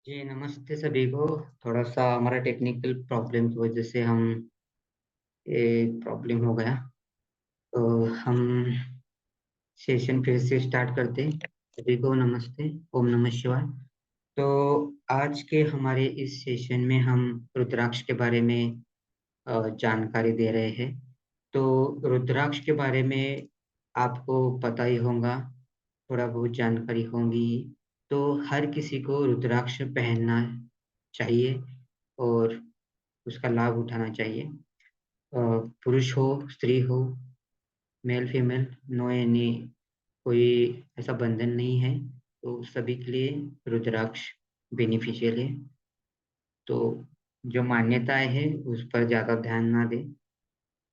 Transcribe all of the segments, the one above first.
जी, नमस्ते सभी को। थोड़ा सा हमारा टेक्निकल प्रॉब्लम की वजह से हम ये प्रॉब्लम हो गया। तो हम सेशन फिर से स्टार्ट करते हैं। सभी को नमस्ते, ओम नमः शिवाय। तो आज के हमारे इस सेशन में हम रुद्राक्ष के बारे में जानकारी दे रहे हैं। तो रुद्राक्ष के बारे में आपको पता ही होगा, थोड़ा बहुत जानकारी होगी। तो हर किसी को रुद्राक्ष पहनना चाहिए और उसका लाभ उठाना चाहिए। पुरुष हो, स्त्री हो, मेल फीमेल, नो एनी कोई ऐसा बंधन नहीं है। तो सभी के लिए रुद्राक्ष बेनिफिशियल है। तो जो मान्यताएं हैं उस पर ज़्यादा ध्यान ना दें।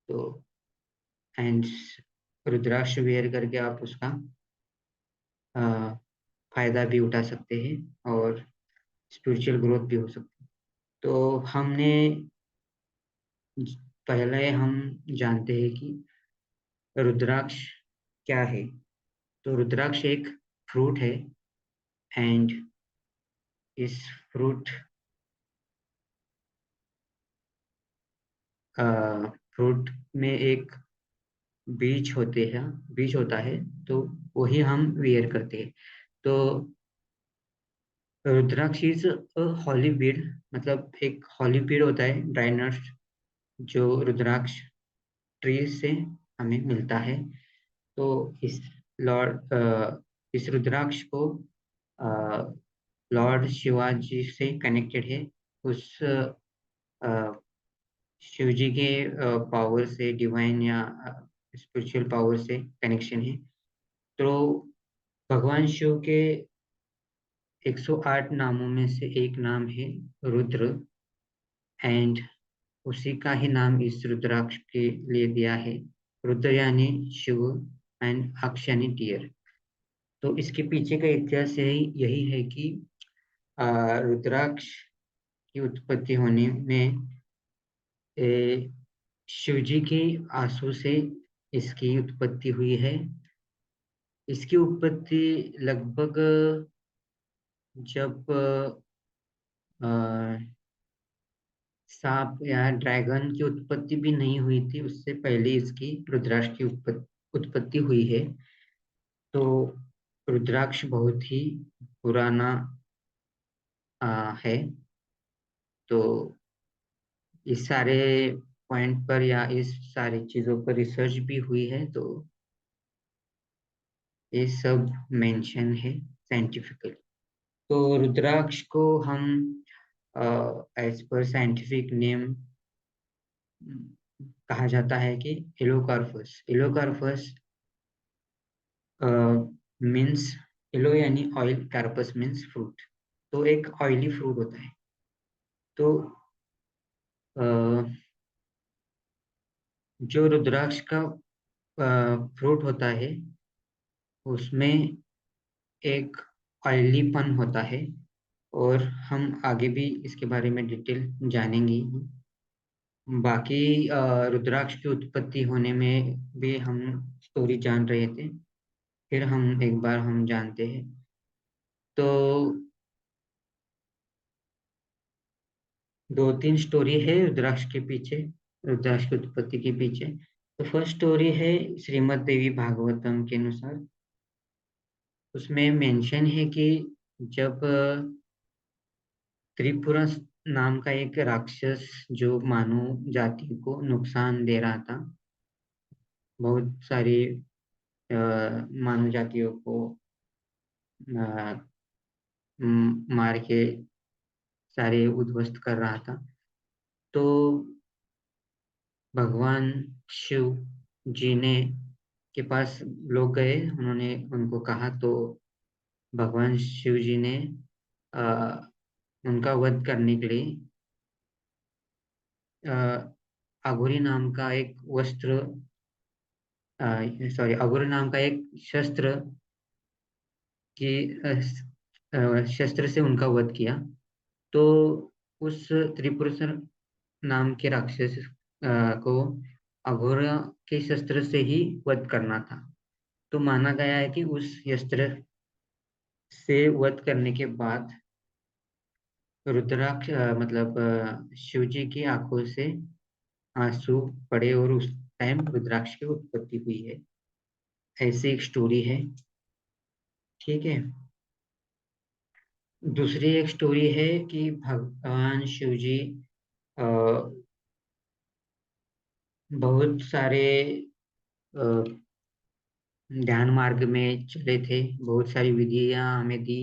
तो एंड रुद्राक्ष वेयर करके आप उसका अ, फायदा भी उठा सकते हैं और स्पिरिचुअल ग्रोथ भी हो सकती है। तो पहले हम जानते हैं कि रुद्राक्ष क्या है। तो रुद्राक्ष एक फ्रूट है एंड इस फ्रूट फ्रूट में एक बीज होता है। तो वही हम वेयर करते हैं। तो रुद्राक्ष इज हॉली बीड, मतलब एक हॉली बीड होता है, ड्राई नट्स, जो रुद्राक्ष ट्री से हमें मिलता है। तो इस इस रुद्राक्ष को लॉर्ड शिवाजी से कनेक्टेड है। उस शिव जी के पावर से, डिवाइन या स्पिरिचुअल पावर से कनेक्शन है। तो भगवान शिव के 108 नामों में से एक नाम है रुद्र एंड उसी का ही नाम इस रुद्राक्ष के लिए दिया है। रुद्र यानी शिव एंड अक्ष यानी डियर। तो इसके पीछे का इतिहास यही है कि रुद्राक्ष की उत्पत्ति होने में शिव जी की आंसू से इसकी उत्पत्ति हुई है। इसकी उत्पत्ति लगभग जब अ, सांप या ड्रैगन की उत्पत्ति भी नहीं हुई थी, उससे पहले इसकी रुद्राक्ष की उत्पत्ति हुई है। तो रुद्राक्ष बहुत ही पुराना है। तो इस सारे पॉइंट पर या इस सारी चीजों पर रिसर्च भी हुई है। तो ये सब मेंशन है साइंटिफिकली। तो रुद्राक्ष को हम एज पर साइंटिफिक नेम कहा जाता है कि एलोकार्पस। एलोकार्पस मीन्स, एलो यानी ऑयल, कार्पस मीन्स फ्रूट। तो एक ऑयली फ्रूट होता है। तो अ, जो रुद्राक्ष का फ्रूट होता है उसमें एक ऑयलीपन होता है। और हम आगे भी इसके बारे में डिटेल जानेंगे। बाकी रुद्राक्ष की उत्पत्ति होने में भी हम स्टोरी जान रहे थे, फिर हम एक बार हम जानते हैं। तो दो तीन स्टोरी है रुद्राक्ष के पीछे, रुद्राक्ष की उत्पत्ति के पीछे। तो फर्स्ट स्टोरी है श्रीमद् देवी भागवतम के अनुसार। उसमें मेंशन है कि जब त्रिपुरा नाम का एक राक्षस जो मानव जाति को नुकसान दे रहा था, बहुत सारी मानव जातियों को मार के सारे उद्ध्वस्त कर रहा था। तो भगवान शिव जी ने के पास लोग गए, उन्होंने उनको कहा। तो भगवान शिव जी ने आ, उनका वध करने के लिए अघोरी नाम का एक वस्त्र, सॉरी, अघोरी नाम का एक शस्त्र की शस्त्र से उनका वध किया। तो उस त्रिपुर नाम के राक्षस को अघोर के शस्त्र से ही वध करना था। तो माना गया है कि उस शस्त्र से वध करने के बाद रुद्राक्ष मतलब शिव जी की आंखों से आंसू पड़े और उस टाइम रुद्राक्ष की उत्पत्ति हुई है। ऐसी एक स्टोरी है। ठीक है। दूसरी एक स्टोरी है कि भगवान शिव जी अ, बहुत सारे अ, ध्यान मार्ग में चले थे। बहुत सारी विधियां हमें दी।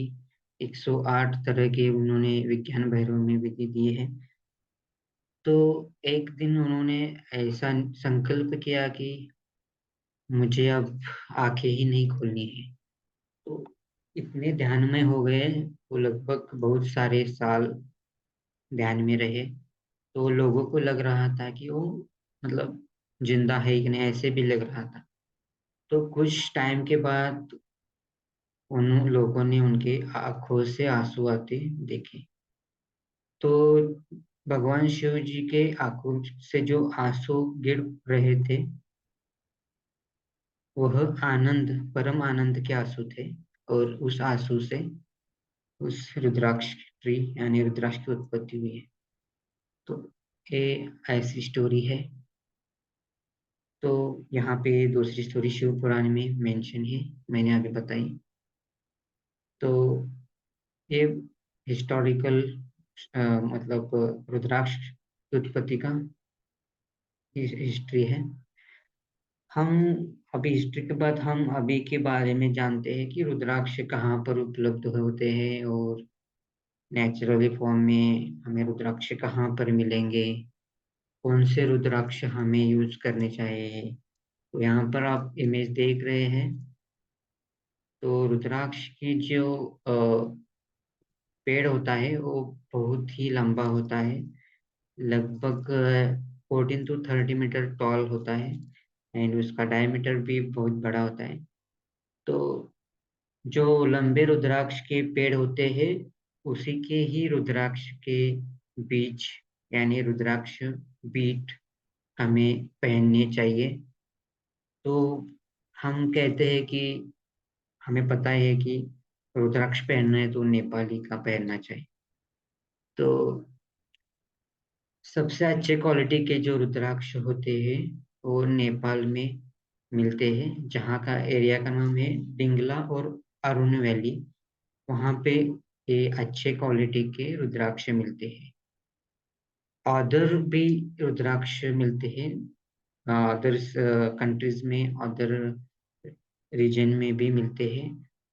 108 तरह के उन्होंने विज्ञान भैरव में विधि दी है। तो एक दिन उन्होंने ऐसा संकल्प किया कि मुझे अब आंखें ही नहीं खोलनी है। तो इतने ध्यान में हो गए, वो लगभग बहुत सारे साल ध्यान में रहे। तो लोगों को लग रहा था कि वो मतलब जिंदा है कि नहीं, ऐसे भी लग रहा था। तो कुछ टाइम के बाद उन लोगों ने उनके आंखों से आंसू आते देखे। तो भगवान शिव जी के आंखों से जो आंसू गिर रहे थे, वह आनंद, परम आनंद के आंसू थे। और उस आंसू से उस रुद्राक्ष ट्री यानी रुद्राक्ष की उत्पत्ति हुई है। तो ये ऐसी स्टोरी है। तो यहाँ पे दूसरी स्टोरी शिव पुराण में मेंशन है, मैंने अभी बताई। तो ये हिस्टोरिकल मतलब रुद्राक्ष की उत्पत्ति का हिस्ट्री है। हम अभी हिस्ट्री के बाद हम अभी के बारे में जानते हैं कि रुद्राक्ष कहाँ पर उपलब्ध होते हैं और नेचुरली फॉर्म में हमें रुद्राक्ष कहाँ पर मिलेंगे, कौन से रुद्राक्ष हमें यूज करने चाहिए। तो यहाँ पर आप इमेज देख रहे हैं। तो रुद्राक्ष की जो पेड़ होता है वो बहुत ही लंबा होता है। लगभग 14 to 30 मीटर टॉल होता है। एंड उसका डायमीटर भी बहुत बड़ा होता है। तो जो लंबे रुद्राक्ष के पेड़ होते हैं, उसी के ही रुद्राक्ष के बीज यानी रुद्राक्ष बीट हमें पहनने चाहिए। तो हम कहते हैं कि हमें पता है कि रुद्राक्ष पहनना है तो नेपाली का पहनना चाहिए। तो सबसे अच्छे क्वालिटी के जो रुद्राक्ष होते हैं वो नेपाल में मिलते हैं, जहाँ का एरिया का नाम है डिंगला और अरुण वैली। वहाँ पे ये अच्छे क्वालिटी के रुद्राक्ष मिलते हैं। अदर भी रुद्राक्ष मिलते हैं, अदर कंट्रीज में, अदर रीजन में भी मिलते हैं।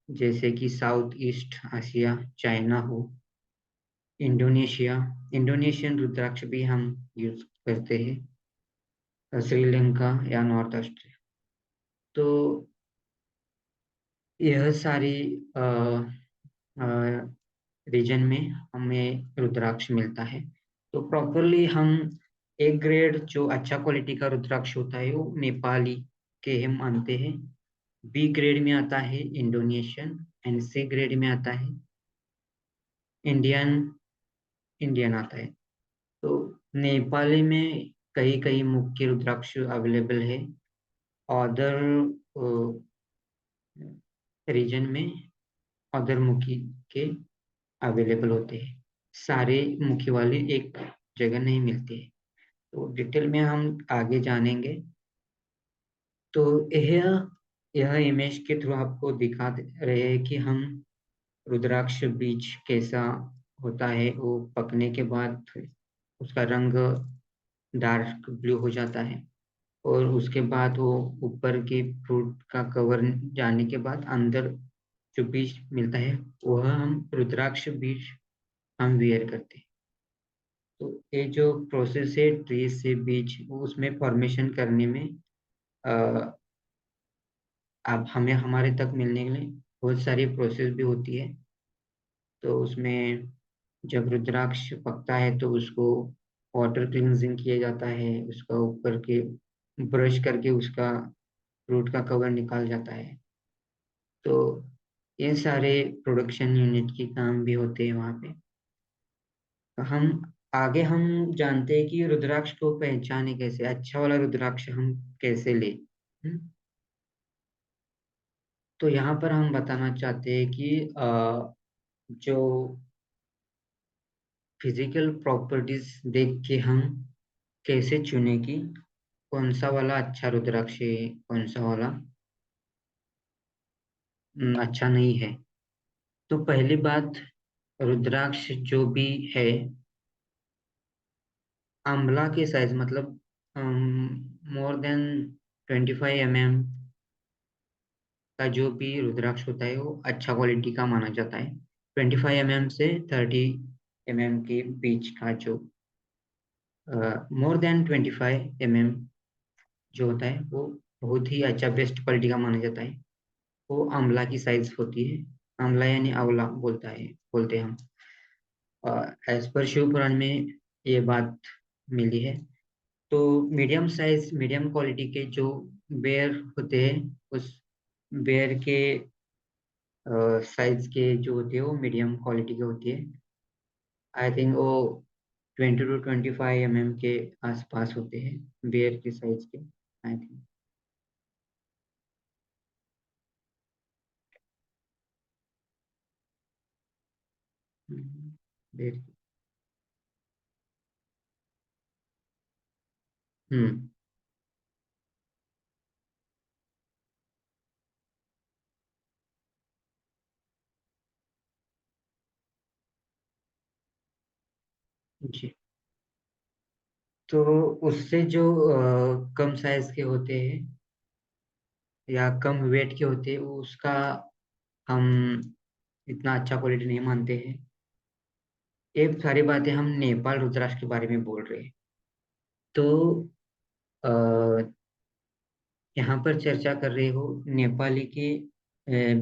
जैसे कि साउथ ईस्ट एशिया, चाइना हो, इंडोनेशिया, इंडोनेशियन रुद्राक्ष भी हम यूज करते हैं, श्रीलंका या नॉर्थ ऑस्ट्रेलिया। तो यह सारी रीजन में हमें रुद्राक्ष मिलता है। तो प्रॉपरली हम एक ग्रेड जो अच्छा क्वालिटी का रुद्राक्ष होता है वो नेपाली के हम मानते हैं। बी ग्रेड में आता है इंडोनेशियन, एंड सी ग्रेड में आता है इंडियन, इंडियन आता है। तो नेपाली में कई कई मुख्य रुद्राक्ष अवेलेबल है। अदर रीजन में अदर मुखी के अवेलेबल होते हैं। सारे मुखी वाले एक जगह नहीं मिलते हैं। तो डिटेल में हम आगे जानेंगे। तो यह इमेज के थ्रू आपको दिखा रहे हैं कि हम रुद्राक्ष बीज कैसा होता है। वो पकने के बाद उसका रंग डार्क ब्लू हो जाता है। और उसके बाद वो ऊपर के फ्रूट का कवर जाने के बाद अंदर जो बीज मिलता है वह हम रुद्राक्ष बीज हम वेयर करते हैं। तो ये जो प्रोसेस है ट्री से बीज वो उसमें फॉर्मेशन करने में अ, अब हमें हमारे तक मिलने के लिए बहुत सारी प्रोसेस भी होती है। तो उसमें जब रुद्राक्ष पकता है तो उसको वाटर क्लींजिंग किया जाता है, उसका ऊपर के ब्रश करके उसका फ्रूट का कवर निकाल जाता है। तो ये सारे प्रोडक्शन यूनिट के काम भी होते हैं वहाँ पे। तो हम जानते हैं कि रुद्राक्ष को पहचाने कैसे, अच्छा वाला रुद्राक्ष हम कैसे ले। तो यहाँ पर हम बताना चाहते हैं कि जो फिजिकल प्रॉपर्टीज देख के हम कैसे चुने कि कौन सा वाला अच्छा रुद्राक्ष है, कौन सा वाला अच्छा नहीं है। तो पहली बात, रुद्राक्ष जो भी है, आंवला के साइज मतलब मोर देन 25 mm का जो भी रुद्राक्ष होता है वो अच्छा क्वालिटी का माना जाता है। 25 mm से 30 mm के बीच का जो मोर देन 25 mm जो होता है वो बहुत ही अच्छा बेस्ट क्वालिटी का माना जाता है। वो आंवला की साइज होती है। आंवला यानी आंवला बोलते हैं हम। एज पर शिव पुराण में ये बात मिली है। तो मीडियम साइज मीडियम क्वालिटी के जो बेयर होते हैं, उस बेयर के साइज के जो होते हैं वो मीडियम क्वालिटी के होती है। आई थिंक वो 20 to 25 mm के आसपास होते हैं बेयर के साइज के, आई थिंक। बेयर। हम्म। जी। तो उससे जो कम साइज के होते हैं या कम वेट के होते हैं, उसका हम इतना अच्छा क्वालिटी नहीं मानते हैं। ये सारी बातें हम नेपाल रुद्राक्ष के बारे में बोल रहे हैं। तो अ, यहाँ पर चर्चा कर रहे हो नेपाली के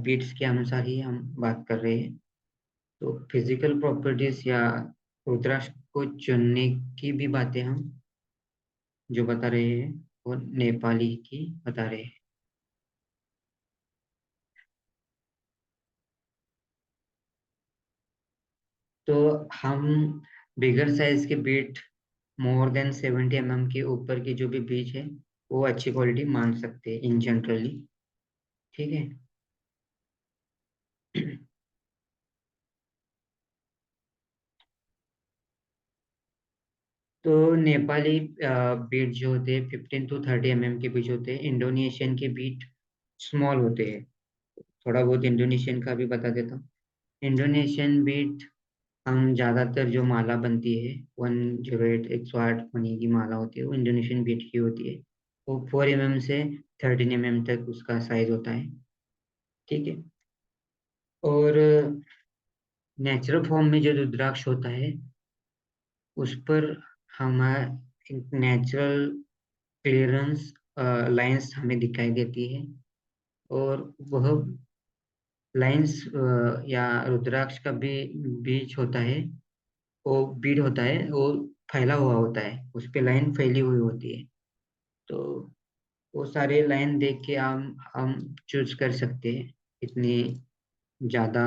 बीट्स के अनुसार ही हम बात कर रहे हैं। तो फिजिकल प्रॉपर्टीज या रुद्राक्ष को चुनने की भी बातें हम जो बता रहे हैं वो नेपाली की बता रहे हैं। तो हम बिगर साइज के बीट मोर देन 70 mm के ऊपर के जो भी बीज है वो अच्छी क्वालिटी मान सकते हैं इन जनरली। ठीक है। तो नेपाली बीट जो होते हैं 15 to 30 mm के बीच होते हैं। इंडोनेशियन के बीट स्मॉल होते हैं। थोड़ा बहुत इंडोनेशियन का भी बता देता हूँ। इंडोनेशियन बीट हम ज्यादातर जो माला बनती है 108 108 मनी की माला होती है वो इंडोनेशियन बीट की होती है। वो 4 mm से 13 mm तक उसका साइज होता है। ठीक है। और नेचुरल फॉर्म में जो रुद्राक्ष होता है उस पर हमारा नेचुरल क्लियरेंस लाइंस हमें दिखाई देती है। और वह लाइंस या रुद्राक्ष का भी बीज होता है, वो बीड होता है, वो फैला हुआ होता है, उस पे लाइन फैली हुई होती है। तो वो सारे लाइन देख के हम चूज कर सकते हैं। इतनी ज्यादा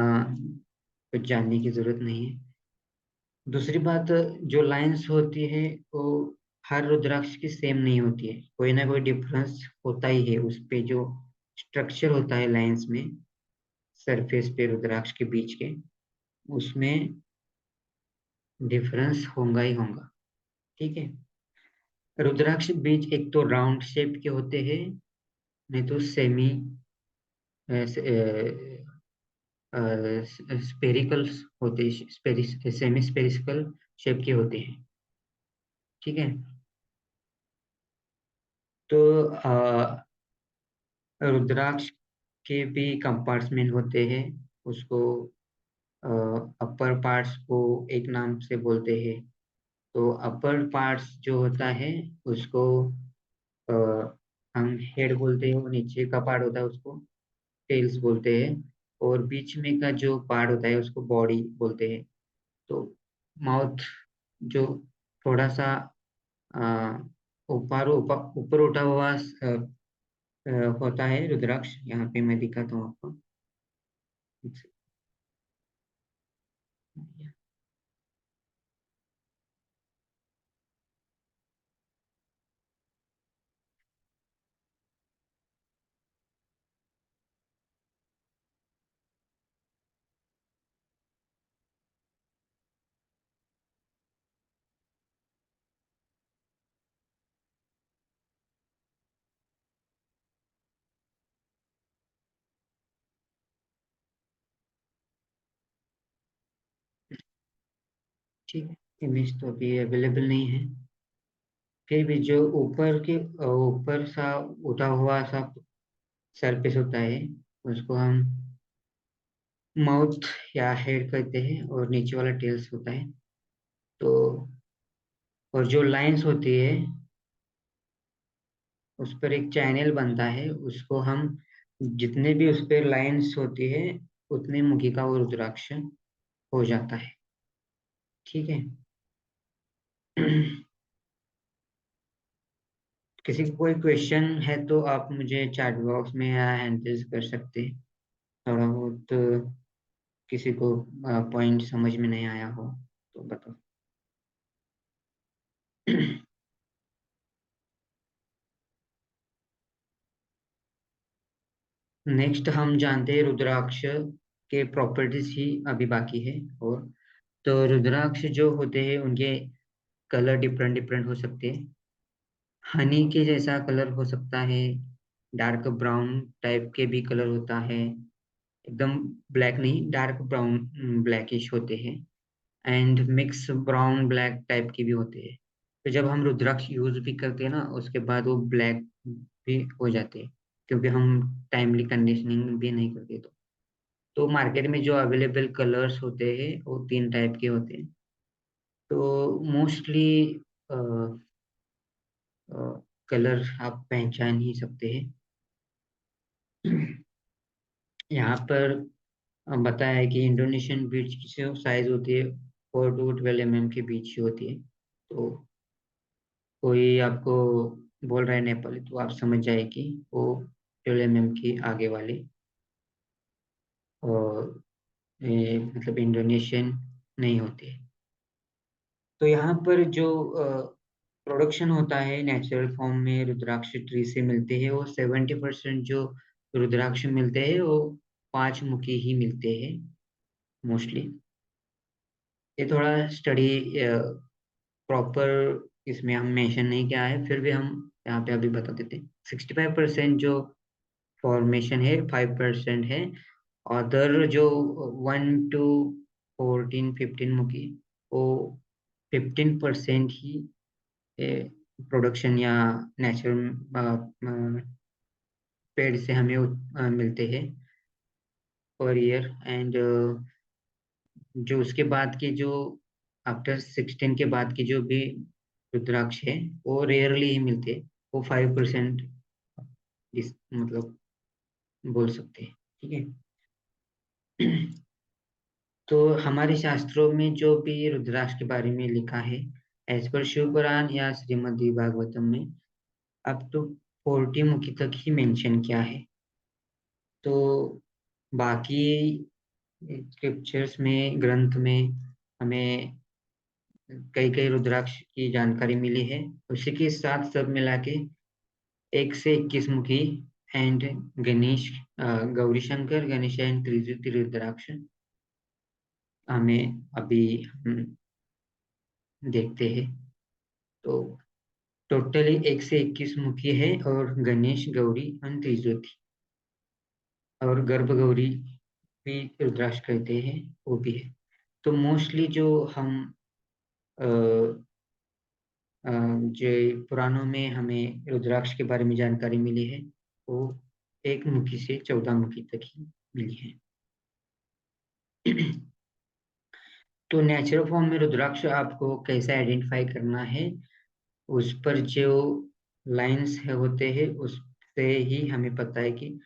कुछ जानने की जरूरत नहीं है। दूसरी बात, जो लाइंस होती है वो हर रुद्राक्ष की सेम नहीं होती है, कोई ना कोई डिफरेंस होता ही है उस पे। जो स्ट्रक्चर होता है लाइंस में, सरफेस पे रुद्राक्ष के बीच के, उसमें डिफरेंस होगा ही होगा। ठीक है। रुद्राक्ष बीज एक तो राउंड शेप के होते हैं, नहीं तो सेमी स्पेरिकल होते हैं, सेमी स्पेरिकल शेप के होते हैं। ठीक है। तो रुद्राक्ष के भी कंपार्टमेंट होते हैं। उसको अपर पार्ट्स को एक नाम से बोलते हैं। तो अपर पार्ट्स जो होता है उसको अ, हम हेड बोलते हैं, और नीचे का पार्ट होता है उसको टेल्स बोलते हैं। और बीच में का जो पार्ट होता है उसको बॉडी बोलते हैं। तो माउथ जो थोड़ा सा अ, ऊपर ऊपर उठा हुआ होता है रुद्राक्ष। यहाँ पे मैं दिखाता हूँ आपको। ठीक है, इमेज तो अभी अवेलेबल नहीं है। फिर भी जो ऊपर सा उठा हुआ सा सरफेस होता है, उसको हम माउथ या हेड कहते हैं, और नीचे वाला टेल्स होता है। तो और जो लाइंस होती है, उस पर एक चैनल बनता है, उसको हम जितने भी उस पर लाइंस होती है उतने मुखी का वो रुद्राक्ष हो जाता है। ठीक है। किसी को कोई क्वेश्चन है तो आप मुझे चैट बॉक्स में या हैंडल्स कर सकते हैं। थोड़ा बहुत किसी को पॉइंट समझ में नहीं आया हो तो बताओ। नेक्स्ट हम जानते हैं रुद्राक्ष के प्रॉपर्टीज ही अभी बाकी है। और तो रुद्राक्ष जो होते हैं उनके कलर डिफरेंट डिफरेंट हो सकते हैं। हनी के जैसा कलर हो सकता है, डार्क ब्राउन टाइप के भी कलर होता है, एकदम ब्लैक नहीं, डार्क ब्राउन ब्लैकिश होते हैं, and mix brown black type के भी होते हैं। तो जब हम रुद्राक्ष यूज भी करते हैं ना, उसके बाद वो ब्लैक भी हो जाते हैं, क्योंकि हम टाइमली कंडीशनिंग भी नहीं करते। तो मार्केट में जो अवेलेबल कलर्स होते हैं वो तीन टाइप के होते हैं। तो मोस्टली कलर आप पहचान ही सकते हैं। यहाँ पर बताया है कि इंडोनेशियन बीच की जो साइज होती है 4 to 12 mm के बीच ही होती है। तो कोई आपको बोल रहा है नेपाली, तो आप समझ जाए कि वो 12 mm की आगे वाली, और मतलब इंडोनेशियन नहीं होती है। तो यहाँ पर जो प्रोडक्शन होता है नेचुरल फॉर्म में रुद्राक्ष ट्री से मिलते हैं, वो 70% जो रुद्राक्ष मिलते हैं वो 5 मुखी ही मिलते हैं मोस्टली। ये थोड़ा स्टडी प्रॉपर इसमें हम मेंशन नहीं किया है, फिर भी हम यहाँ पे अभी बता देते हैं। 65% जो फॉर्मेशन है, 5% है अदर, जो 1 to 14 15 मुखी, वो 15% ही प्रोडक्शन या नेचुरल पेड़ से हमें मिलते हैं पर ईयर। एंड जो उसके बाद की जो आफ्टर 16 के बाद की जो भी रुद्राक्ष है, वो रेयरली ही मिलते हैं। वो 5% इस मतलब बोल सकते हैं। ठीक है। तो हमारे शास्त्रों में जो भी रुद्राक्ष के बारे में लिखा है, एज पर शिव पुराण या श्रीमद् भागवतम में, अप टू 40 मुखी तक ही मेंशन किया है। तो बाकी स्क्रिप्चर्स में, ग्रंथ में, हमें कई कई रुद्राक्ष की जानकारी मिली है। उसी के साथ सब मिला के 1 से 21 मुखी एंड गणेश, गौरी शंकर गणेश एंड त्रिजुति रुद्राक्ष हमें अभी हम देखते हैं। तो टोटली 1 से 21 मुखी है, और गणेश, गौरी एंड त्रिज्योति, और गर्भ गौरी भी रुद्राक्ष कहते हैं, वो भी है। तो मोस्टली जो हम अ, जो पुराणों में हमें रुद्राक्ष के बारे में जानकारी मिली है, वो 1 मुखी से 14 मुखी तक ही मिली है। तो नेचुरल फॉर्म में रुद्राक्ष आपको कैसे आइडेंटिफाई करना है, उस पर जो लाइंस है होते हैं उससे ही हमें पता है कि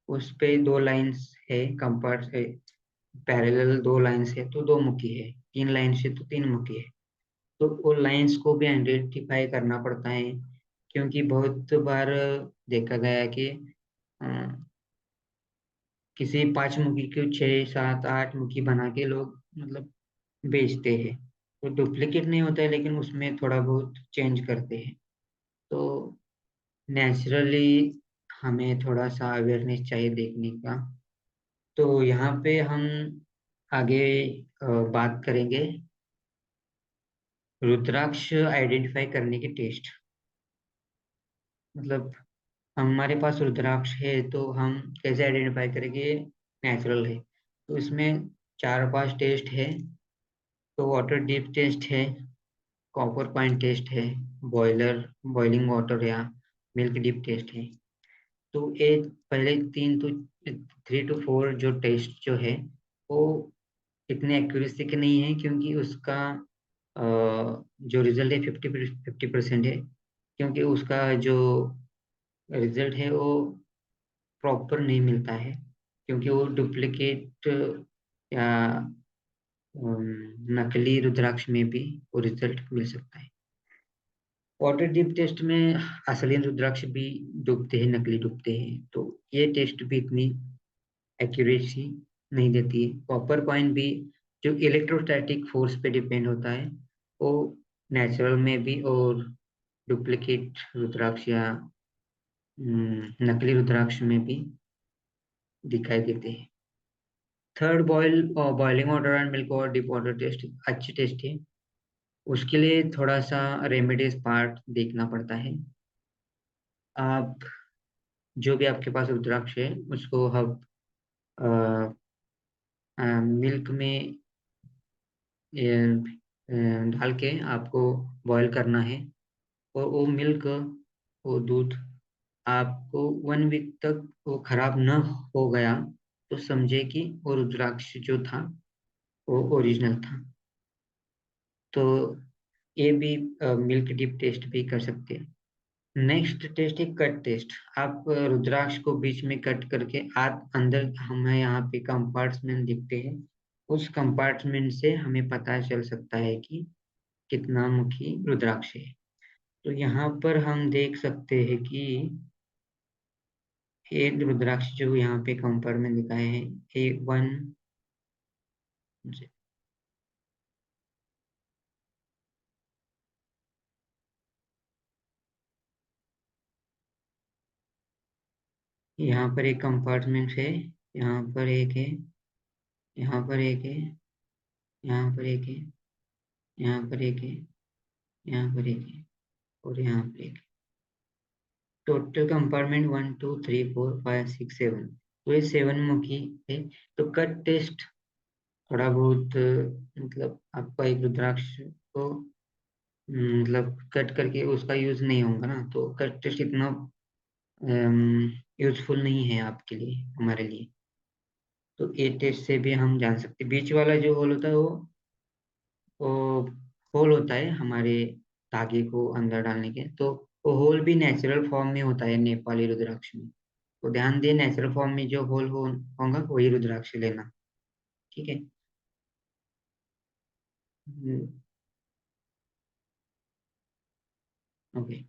उस पे 2 लाइंस है, कंपार्ट है, पैरेलल 2 लाइंस है तो 2 मुखी है, 3 लाइंस है तो 3 मुखी है। तो वो लाइंस को भी आइडेंटिफाई करना पड़ता है, क्योंकि बहुत बार देखा गया है कि अ, किसी 5 मुखी को 6 7 8 मुखी बना के लोग मतलब बेचते हैं। तो डुप्लीकेट नहीं होता है, लेकिन उसमें थोड़ा बहुत चेंज करते हैं। तो नेचुरली हमें थोड़ा सा अवेयरनेस चाहिए देखने का। तो यहाँ पे हम आगे बात करेंगे रुद्राक्ष आइडेंटिफाई करने के टेस्ट। मतलब हमारे पास रुद्राक्ष है तो हम कैसे आइडेंटिफाई करेंगे नेचुरल है। तो इसमें 4 5 टेस्ट है। तो वाटर डीप टेस्ट है, कॉपर पॉइंट टेस्ट है, बॉइलिंग वाटर या मिल्क डीप टेस्ट है। तो ये पहले 3 to 4 जो टेस्ट जो है वो इतने एक्यूरेसी के नहीं है, क्योंकि उसका अ, जो रिजल्ट है 50% है, क्योंकि उसका जो रिजल्ट है वो प्रॉपर नहीं मिलता है, क्योंकि वो डुप्लीकेट या नकली रुद्राक्ष में भी वो रिजल्ट मिल सकता है। वाटर डीप टेस्ट में असली रुद्राक्ष भी डूबते हैं, नकली डूबते हैं, तो ये टेस्ट भी इतनी एक्यूरेसी नहीं देती है। कॉपर कॉइन भी जो इलेक्ट्रोस्टैटिक फोर्स पे डिपेंड होता है, वो नेचुरल में भी और डुप्लीकेट रुद्राक्ष या नकली रुद्राक्ष में भी दिखाई देते हैं। Third boiling water and milk और डीप वाटर टेस्ट अच्छी टेस्ट है। उसके लिए थोड़ा सा रेमेडीज पार्ट देखना पड़ता है। आप जो भी आपके पास रुद्राक्ष है उसको हम मिल्क में डाल के आपको बॉईल करना है, और वो मिल्क, वो दूध आपको 1 वीक तक वो खराब न हो गया तो समझे कि वो रुद्राक्ष जो था वो ओरिजिनल था। तो ये भी मिल्क डिप टेस्ट भी कर सकते हैं। नेक्स्ट टेस्ट है कट टेस्ट। आप रुद्राक्ष को बीच में कट करके आध अंदर हमें यहाँ पे कंपार्टमेंट दिखते हैं, उस कंपार्टमेंट से हमें पता चल सकता है कि कितना मुखी रुद्राक्ष है। तो यहाँ पर हम देख सकते हैं कि एक रुद्राक्ष जो यहाँ पे कंपार्टमेंट दिखाए हैं, एक वन, यहाँ पर एक कंपार्टमेंट है, यहाँ पर एक है, यहाँ पर एक है, यहाँ पर एक है, यहाँ पर एक है, यहाँ पर एक है, और यहाँ पर एक है। टोटल कंपार्टमेंट 1 2 3 4 5 6 7, तो ये 7 मुखी है। तो कट टेस्ट थोड़ा बहुत मतलब आपका एक रुद्राक्ष को मतलब कट करके उसका यूज नहीं होगा ना, तो कट टेस्ट इतना यूजफुल नहीं है आपके लिए, हमारे लिए। तो ये टेस्ट से भी हम जान सकते हैं। बीच वाला जो होल होता है वो होल होता है हमारे धागे को अंदर डालने के, तो वो होल भी नेचुरल फॉर्म में होता है नेपाली रुद्राक्ष में। तो ध्यान दें, नेचुरल फॉर्म में जो होगा वही रुद्राक्ष लेना। ठीक है। ओके।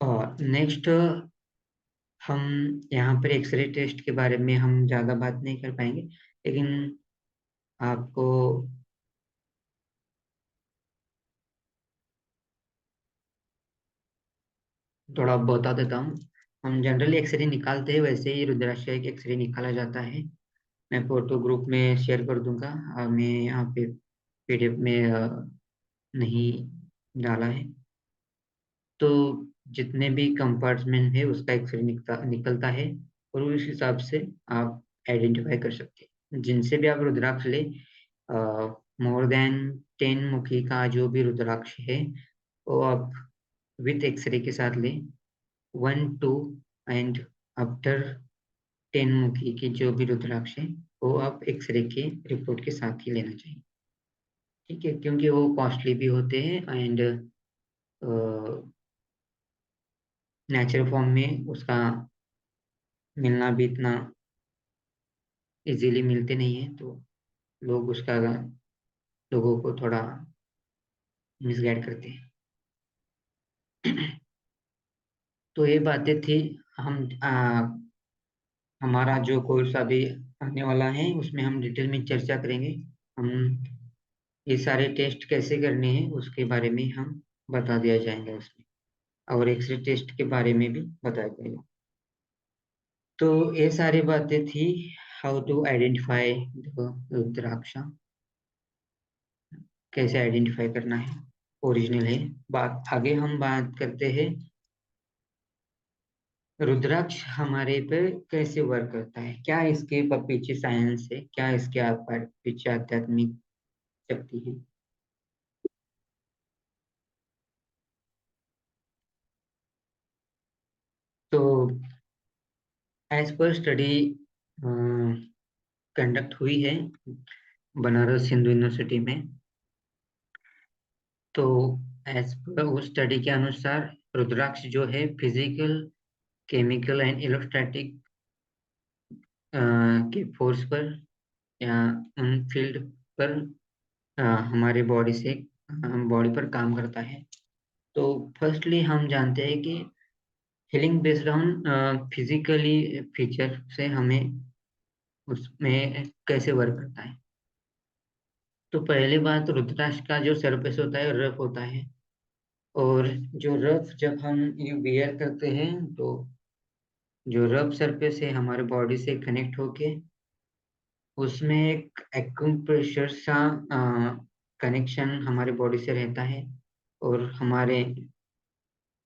और नेक्स्ट हम यहाँ पर एक्सरे टेस्ट के बारे में हम ज़्यादा बात नहीं कर पाएंगे, लेकिन आपको थोड़ा बता देता हूँ। हम जनरली एक्सरे निकालते हैं, वैसे ही रुद्राक्ष का एक एक्सरे निकाला जाता है। मैं फोटो ग्रुप में शेयर कर दूंगा। मैं यहाँ पे पीडीएफ में नहीं डाला है। तो जितने भी कंपार्टमेंट है उसका एक्सरे निकलता है, और उस हिसाब से आप आइडेंटिफाई कर सकते हैं। जिनसे भी आप रुद्राक्ष ले, मोर देन 10 मुखी का जो भी रुद्राक्ष है वो आप विथ एक्सरे के साथ लें। 1 2 एंड आफ्टर 10 मुखी की जो भी रुद्राक्ष है वो आप एक्सरे के रिपोर्ट के साथ ही लेना चाहिए। ठीक है, क्योंकि वो कॉस्टली भी होते हैं एंड नेचुरल फॉर्म में उसका मिलना भी इतना इजीली मिलते नहीं है, तो लोग उसका लोगों को थोड़ा मिसगाइड करते हैं। तो ये बातें थी। हम हमारा जो कोर्स अभी आने वाला है उसमें हम डिटेल में चर्चा करेंगे। हम ये सारे टेस्ट कैसे करने हैं उसके बारे में हम बता दिया जाएगा उसमें, और एक्सरे टेस्ट के बारे में भी बताया जाएगा। तो ये सारी बातें थी, हाउ टू आइडेंटिफाई द रुद्राक्ष, कैसे आइडेंटिफाई करना है ओरिजिनल है। बात आगे हम बात करते हैं रुद्राक्ष हमारे पे कैसे वर्क करता है, क्या इसके पीछे साइंस है, क्या इसके पीछे आध्यात्मिक शक्ति है। तो एज पर स्टडी कंडक्ट हुई है बनारस हिंदू यूनिवर्सिटी में, तो एज पर उस स्टडी के अनुसार रुद्राक्ष जो है फिजिकल, केमिकल एंड इलेक्ट्रोस्टैटिक के फोर्स पर या उन फील्ड पर हमारे बॉडी पर काम करता है। तो फर्स्टली हम जानते हैं कि healing based on physically feature से हमें उसमें कैसे वर्क करता है। तो पहली बात, रुद्राक्ष का जो सरफेस होता है रफ होता है, और जो रफ जब हम ये वियर करते हैं तो जो रफ सरफेस है हमारे बॉडी से कनेक्ट होके उसमें एक एक्यूप्रेशर सा कनेक्शन हमारे बॉडी से रहता है, और हमारे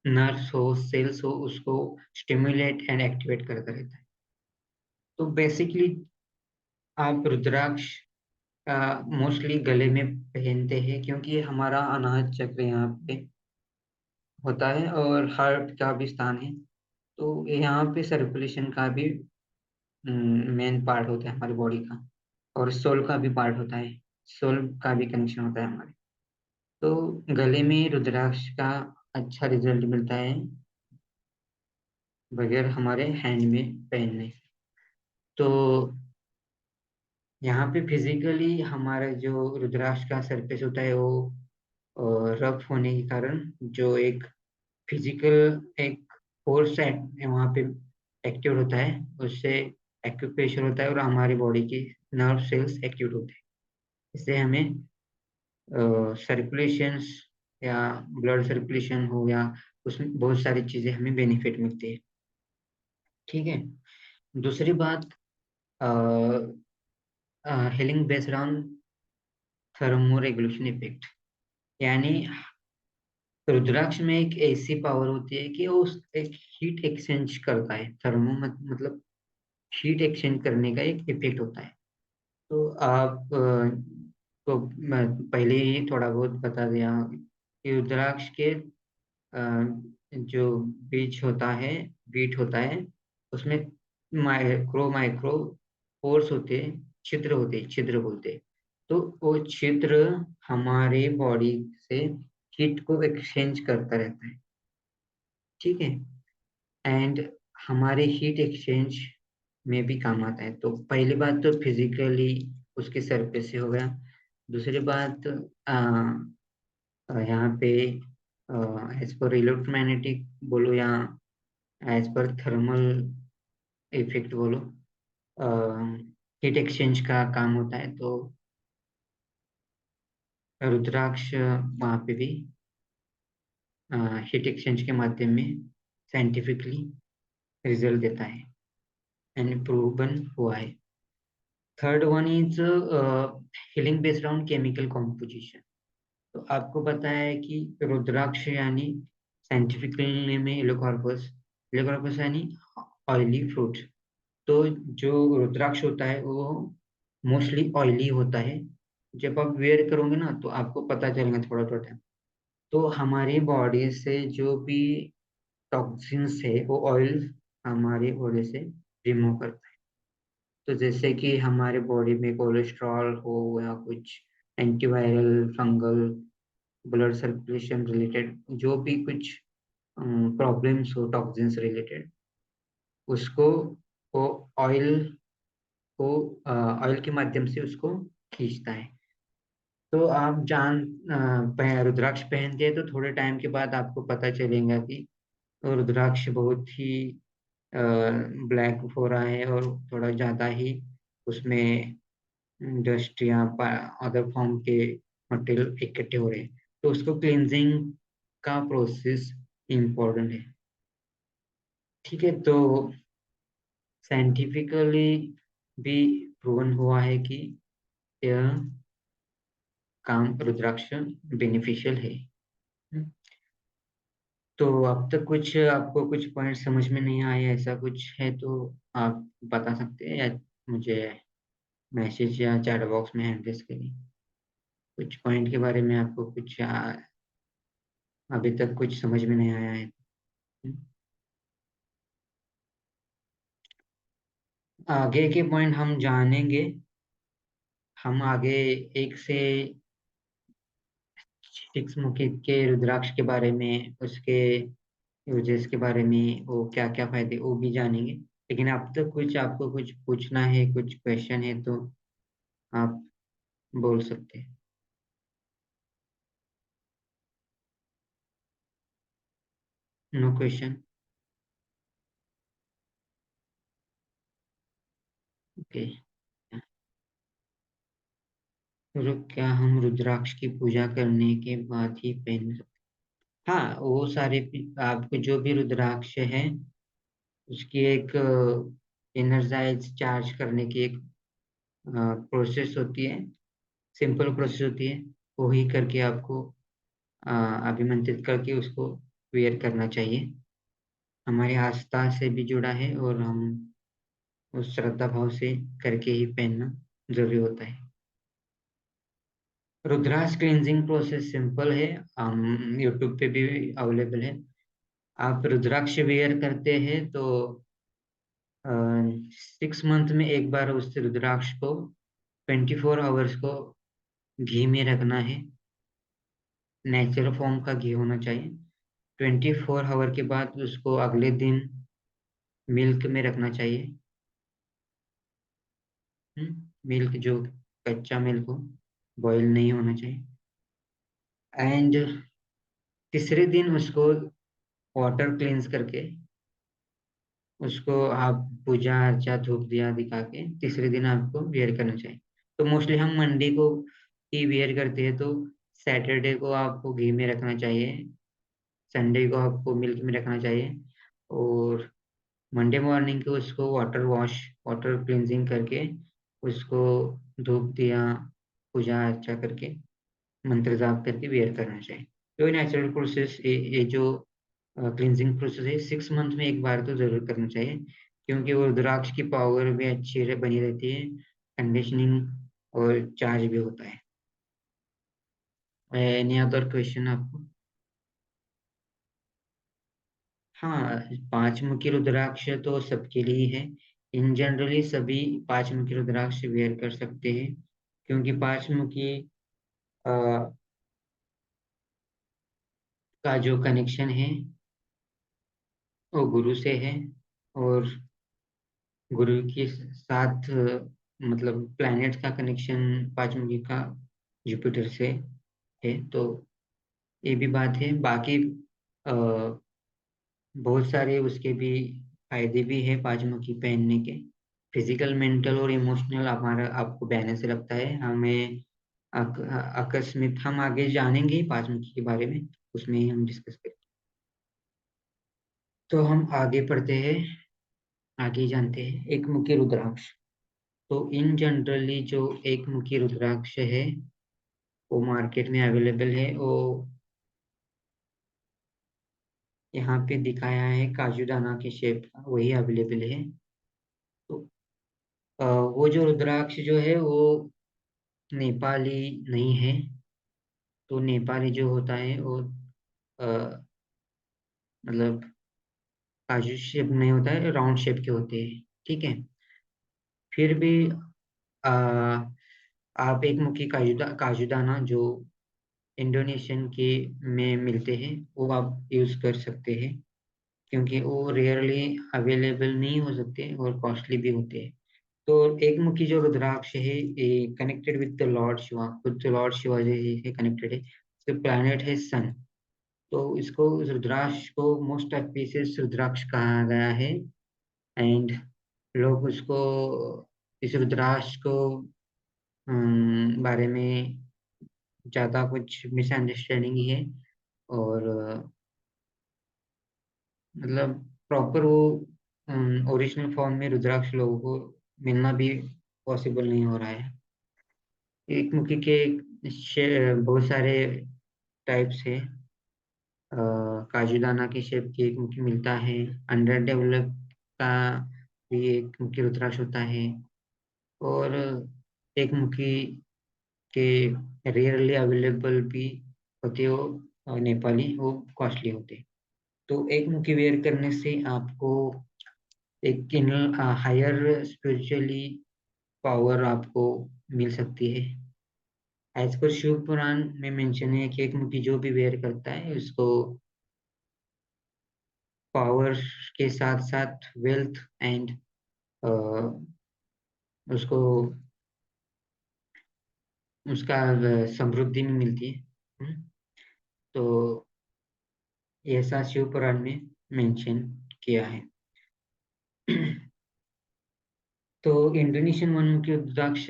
नर्व्स हो, सेल्स हो, उसको स्टिमुलेट एंड एक्टिवेट करता रहता है। तो बेसिकली आप रुद्राक्ष का मोस्टली गले में पहनते हैं क्योंकि ये हमारा अनाहत चक्र यहाँ पे होता है और हार्ट का भी स्थान है। तो यहाँ पे सर्कुलेशन का भी मेन पार्ट होता है हमारी बॉडी का, और सोल का भी पार्ट होता है, सोल का भी कनेक्शन होता है हमारे। तो गले में रुद्राक्ष का अच्छा रिजल्ट मिलता है बगैर हमारे हैंड में पहनने। तो यहाँ पे फिजिकली हमारा जो रुद्राक्ष का सरफेस होता है वो रफ होने के कारण जो एक फिजिकल एक फोर्स है वहाँ पे एक्टिव होता है, उससे एक्यूप्रेशर होता है और हमारी बॉडी की नर्व सेल्स एक्टिव होते हैं। इससे हमें सर्कुलेशंस या ब्लड सर्कुलेशन हो या उसमें बहुत सारी चीजें हमें बेनिफिट मिलती है। ठीक है। दूसरी बात, healing based on thermo regulation effect, यानी रुद्राक्ष में एक ऐसी पावर होती है कि वो एक हीट एक्सचेंज करता है। मतलब हीट एक्सचेंज करने का एक इफेक्ट होता है। तो आप को मैं पहले ही थोड़ा बहुत बता दिया कि रुद्राक्ष के जो बीज होता है, बीट होता है, उसमें माइक्रो माइक्रो पोर्स होते हैं, छिद्र होते हैं, छिद्र बोलते हैं। तो वो छिद्र हमारे बॉडी से हीट को एक्सचेंज करता रहता है। ठीक है। एंड हमारे हीट एक्सचेंज में भी काम आता है। तो पहली बात तो फिजिकली उसके सरफेस से हो गया। दूसरी बात, यहाँ पे एज पर इलेक्ट्रोमैग्नेटिक बोलो या एज पर थर्मल इफेक्ट बोलो, हीट एक्सचेंज का काम होता है। तो रुद्राक्ष वहाँ पे भी हीट एक्सचेंज के माध्यम में साइंटिफिकली रिजल्ट देता है एंड प्रूवन हुआ है। Third one is healing based on chemical composition. तो आपको पता है कि रुद्राक्ष यानी साइंटिफिकली में इलोकार्पस, इलोकार्पस यानी ऑयली फ्रूट। तो जो रुद्राक्ष होता है वो मोस्टली ऑयली होता है। जब आप वेयर करोगे ना तो आपको पता चलेगा थोड़ा थोड़ा टाइम। तो हमारी बॉडी से जो भी टॉक्सिन्स है वो ऑयल हमारी बॉडी से रिमूव करता है। तो जैसे कि हमारे बॉडी में कोलेस्ट्रॉल हो या कुछ antiviral, fungal, blood circulation related जो भी कुछ प्रॉब्लम्स हो टॉक्सिन्स रिलेटेड, उसको वो ऑयल को ऑयल के माध्यम से उसको खींचता है। तो आप रुद्राक्ष पहनते हैं तो थोड़े टाइम के बाद आपको पता चलेगा कि रुद्राक्ष बहुत ही ब्लैक हो रहा है और थोड़ा ज्यादा ही उसमें डस्ट या अदर फॉर्म के मटेरियल इकट्ठे हो रहे हैं। तो उसको क्लींजिंग का प्रोसेस इम्पोर्टेंट है। ठीक है। तो साइंटिफिकली भी प्रूवन हुआ है कि यह काम रुद्राक्ष बेनिफिशियल है। तो अब तक कुछ आपको कुछ पॉइंट समझ में नहीं आए, ऐसा कुछ है तो आप बता सकते हैं, या मुझे मैसेज या चैट बॉक्स में एड्रेस करिए। कुछ पॉइंट के बारे में आपको कुछ अभी तक कुछ समझ में नहीं आया है। आगे के पॉइंट हम जानेंगे। हम आगे एक से सिक्स मुखी के रुद्राक्ष के बारे में, उसके यूजेस के बारे में, वो क्या क्या फायदे वो भी जानेंगे। लेकिन अब तक कुछ आपको कुछ पूछना है, कुछ क्वेश्चन है तो आप बोल सकते हैं। No question. ओके। तो क्या हम रुद्राक्ष की पूजा करने के बाद ही पहन सकते? हाँ, वो सारे आपको जो भी रुद्राक्ष है उसकी एक एनर्जाइज चार्ज करने की एक प्रोसेस होती है, सिंपल प्रोसेस होती है। वो ही करके आपको अ, अभिमंत्रित करके उसको वेयर करना चाहिए। हमारी आस्था से भी जुड़ा है और हम उस श्रद्धा भाव से करके ही पहनना जरूरी होता है। रुद्राक्ष क्लींजिंग प्रोसेस सिंपल है, हम यूट्यूब पे भी अवेलेबल है। आप रुद्राक्ष वेयर करते हैं तो 6 मंथ में एक बार उस रुद्राक्ष को 24 आवर्स को घी में रखना है। नेचुरल फॉर्म का घी होना चाहिए। 24 आवर के बाद उसको अगले दिन मिल्क में रखना चाहिए। मिल्क जो कच्चा मिल्क हो, बॉईल नहीं होना चाहिए। एंड तीसरे दिन उसको वाटर क्लींस करके उसको आप पूजा अर्चा धूप दिया दिखा के तीसरे दिन आपको वेयर करना चाहिए। तो मोस्टली हम मंडे को ही वेयर करते हैं, तो सैटरडे को आपको घी में रखना चाहिए, संडे को आपको मिल्क में रखना चाहिए, और मंडे मॉर्निंग को उसको वाटर क्लींजिंग करके उसको धूप दिया पूजा अर्चा करके मंत्र जाप करके वेयर करना चाहिए। तो नेचुरल प्रोसेस, ये जो क्लींजिंग प्रोसेस है 6 मंथ में एक बार तो जरूर करना चाहिए, क्योंकि वो रुद्राक्ष की पावर भी अच्छी बनी रहती है, कंडीशनिंग और चार्ज भी होता है। एनी अदर क्वेश्चन आपको? हाँ, पांच मुखी रुद्राक्ष तो सबके लिए है। इन जनरली सभी पांच मुखी रुद्राक्ष वेयर कर सकते हैं, क्योंकि पांच मुखी का जो कनेक्शन है वो गुरु से है, और गुरु के साथ मतलब प्लैनेट का कनेक्शन पांचमुखी का जुपिटर से है। तो ये भी बात है। बाकी अ, बहुत सारे उसके भी फायदे भी है पांचमुखी पहनने के। फिजिकल, मेंटल और इमोशनल हमारा आपको बैलेंस रखता है। हमें आकस्मिक हम आगे जानेंगे ही पांचमुखी के बारे में, उसमें ही हम डिस्कस करेंगे। तो हम आगे पढ़ते हैं, आगे जानते हैं एक मुखी रुद्राक्ष। तो इन जनरली जो एक मुखी रुद्राक्ष है वो मार्केट में अवेलेबल है। वो यहाँ पे दिखाया है काजू दाना के शेप का, वही अवेलेबल है। तो वो जो रुद्राक्ष जो है वो नेपाली नहीं है। तो नेपाली जो होता है वो अ, मतलब काजू शेप नहीं होता है, राउंड शेप के होते हैं। ठीक है। फिर भी आ, आप एक मुखी काजू दाना जो इंडोनेशियन के में मिलते हैं वो आप यूज कर सकते हैं, क्योंकि वो रेयरली अवेलेबल नहीं हो सकते और कॉस्टली भी होते हैं। तो एक मुखी जो रुद्राक्ष है ये connected with the Lord Shiva, खुद लॉर्ड शिवा से कनेक्टेड है। इसका प्लैनेट है सन। तो इसको इस रुद्राक्ष को मोस्ट ऑस्पिशियस रुद्राक्ष कहा गया है। एंड लोग उसको इस रुद्राक्ष को बारे में ज्यादा कुछ मिसअंडरस्टैंडिंग ही है। और मतलब प्रॉपर वो ओरिजिनल फॉर्म में रुद्राक्ष लोगों को मिलना भी पॉसिबल नहीं हो रहा है। एक मुखी के बहुत सारे टाइप्स है। काजूदाना की शेप की एक मुखी मिलता है। अंडर डेवलप का भी एक मुखी रुद्राक्ष होता है। और एक मुखी के रेयरली अवेलेबल भी होते हो, नेपाली, वो कॉस्टली होते। तो एक मुखी वेयर करने से आपको एक हायर स्पिरिचुअली पावर आपको मिल सकती है। एज पर शिव पुराण में मेंशन है कि एक मुखी जो भी वेयर करता है उसको पावर के साथ साथ वेल्थ एंड उसको उसका समृद्धि में मिलती है। तो ऐसा शिव पुराण में मेंशन किया है। तो इंडोनेशियन वन के रुद्राक्ष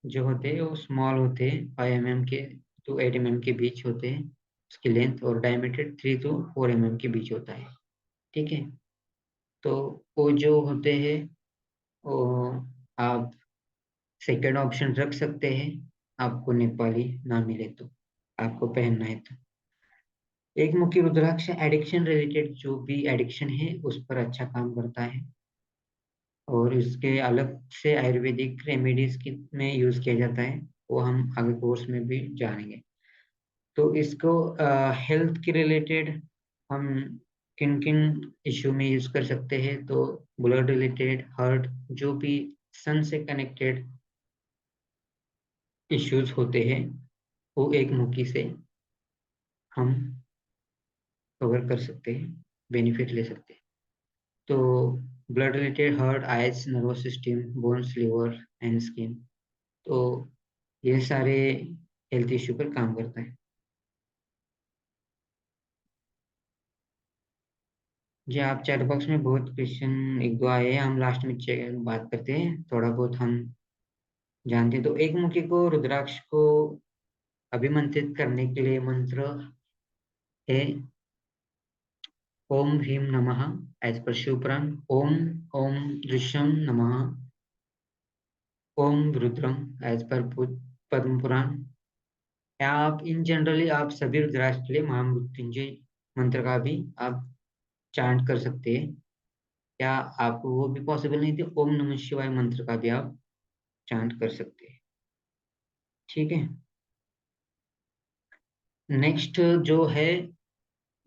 जो होते हैं वो स्मॉल होते हैं, 5 mm के टू 8 mm के बीच होते हैं। उसकी लेंथ और डायमीटर 3 to 4 mm के बीच होता है। ठीक है। तो वो जो होते हैं वो आप सेकेंड ऑप्शन रख सकते हैं, आपको नेपाली ना मिले तो, आपको पहनना है तो। एक मुखी रुद्राक्ष एडिक्शन रिलेटेड जो भी एडिक्शन है उस पर अच्छा काम करता है। और इसके अलग से आयुर्वेदिक रेमेडीज की में यूज किया जाता है, वो हम आगे कोर्स में भी जानेंगे। तो इसको हेल्थ के रिलेटेड हम किन किन इश्यू में यूज कर सकते हैं, तो ब्लड रिलेटेड, हार्ट, जो भी सन से कनेक्टेड इश्यूज होते हैं वो एक मुक्की से हम कवर कर सकते हैं, बेनिफिट ले सकते हैं। तो blood related, heart, eyes, nervous system, bones, liver and skin, तो ये सारे हेल्थ इश्यू पर काम करता है। जी, आप चैट बॉक्स में बहुत क्वेश्चन एक दो आए हैं, हम लास्ट में बात करते हैं, थोड़ा बहुत हम जानते हैं। तो एक मुखी को रुद्राक्ष को अभिमंत्रित करने के लिए मंत्र है ओम ह्रीम नमः। एज पर शिव पुराण, ओम ओम दृश्यम नमः, ओम रुद्रम, एज पर पद्म पुराण। या आप इन जनरली आप सभी रुद्राक्ष के लिए महामृत्युंजय मंत्र का भी आप चांट कर सकते हैं। या आपको वो भी पॉसिबल नहीं थे, ओम नमः शिवाय मंत्र का भी आप चांट कर सकते हैं। ठीक है। नेक्स्ट जो है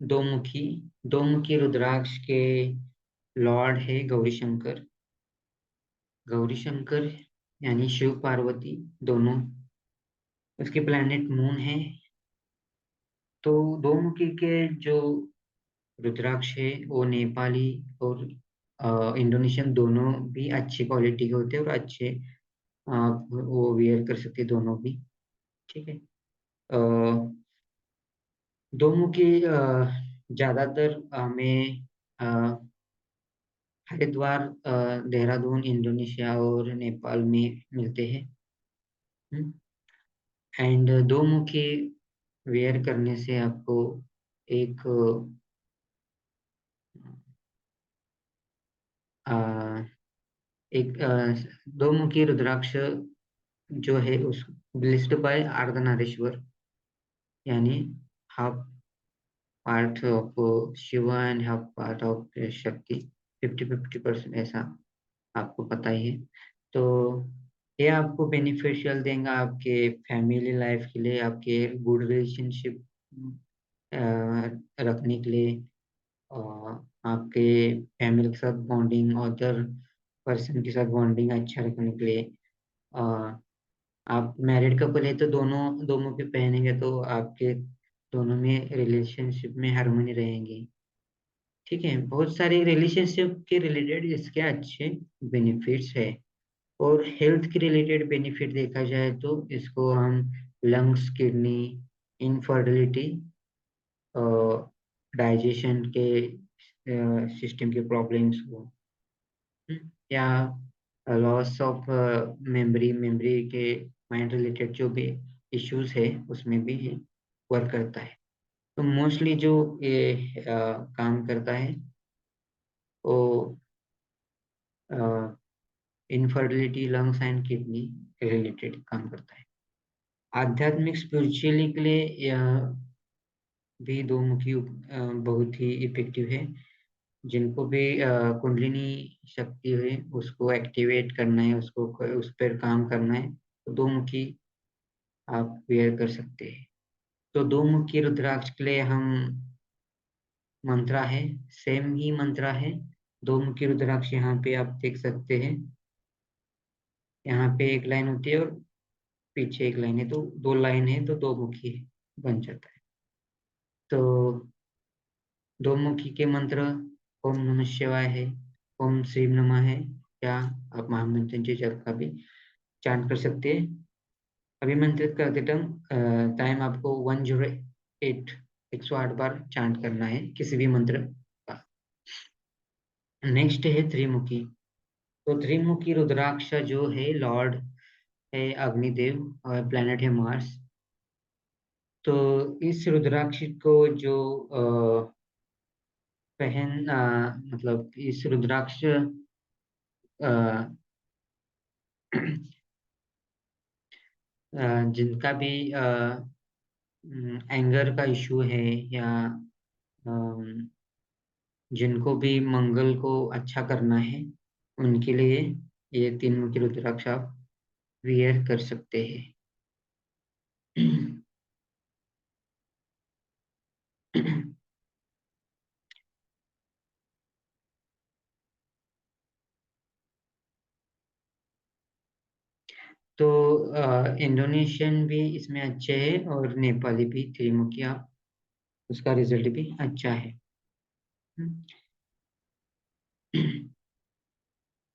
दोमुखी, दोमुखी रुद्राक्ष के लॉर्ड है गौरी शंकर। गौरी शंकर यानी शिव पार्वती दोनों, उसके प्लैनेट मून है। तो दोमुखी के जो रुद्राक्ष है वो नेपाली और इंडोनेशियन दोनों भी अच्छी क्वालिटी के होते हैं और अच्छे आप वो वेयर कर सकते हैं दोनों भी। ठीक है। दोमुखी ज्यादातर हमें हरिद्वार, देहरादून, इंडोनेशिया और नेपाल में मिलते हैं। एंड दो मुखी वेयर करने से आपको एक अ, एक दो मुखी रुद्राक्ष जो है उस ब्लिस्ड बाय अर्धनारीश्वर, यानी half part of Shiva and half part of Shakti, 50-50% ऐसा आपको पता ही है। तो ये आपको बेनिफिशियल देगा आपके फैमिली लाइफ के लिए, आपके गुड रिलेशनशिप रखने के लिए, आपके फैमिली के साथ बॉन्डिंग, अदर पर्सन के साथ बॉन्डिंग अच्छा रखने के लिए। अ, आप मैरिड कपल है तो दोनों दोनों के पहनेंगे तो आपके दोनों में रिलेशनशिप में हार्मनी रहेंगी। ठीक है। बहुत सारे रिलेशनशिप के रिलेटेड इसके अच्छे बेनिफिट्स है। और हेल्थ के रिलेटेड बेनिफिट देखा जाए तो इसको हम लंग्स, किडनी, इनफर्टिलिटी, डाइजेशन के सिस्टम के प्रॉब्लम्स हो, या लॉस ऑफ मेमोरी, मेमोरी के माइंड रिलेटेड जो भी इश्यूज है उसमें भी वर्क करता है। तो मोस्टली जो ये काम करता है वो infertility, lungs and kidney related काम करता है। आध्यात्मिक स्पिरिचुअली के लिए भी दो मुखी बहुत ही इफेक्टिव है। जिनको भी कुंडलिनी शक्ति है उसको एक्टिवेट करना है, उसको उस पर काम करना है, तो दो मुखी आप वेयर कर सकते हैं। तो दो मुखी रुद्राक्ष के लिए हम मंत्रा है, सेम ही मंत्रा है। दो मुखी रुद्राक्ष यहाँ पे आप देख सकते हैं, यहाँ पे एक लाइन होती है और पीछे एक लाइन है, तो दो लाइन है तो दो मुखी बन जाता है। तो दो मुखी के मंत्र ओम नमः शिवाय है, ओम श्री नमः है, या आप महामृत्युंजय जप का भी चांट कर सकते हैं। अभिमंत्रित करते टाइम आपको 108 108 बार चांट करना है किसी भी मंत्र का। नेक्स्ट है त्रिमुखी। तो त्रिमुखी रुद्राक्ष जो है लॉर्ड है अग्निदेव और प्लेनेट है मार्स। तो इस रुद्राक्ष को जो मतलब इस रुद्राक्ष अ, जिनका भी एंगर का इशू है, या अम, जिनको भी मंगल को अच्छा करना है, उनके लिए ये तीन मुखी रुद्राक्ष आप वियर कर सकते हैं। तो इंडोनेशियन भी इसमें अच्छे हैं और नेपाली भी त्रिमुखी आप उसका रिजल्ट भी अच्छा है।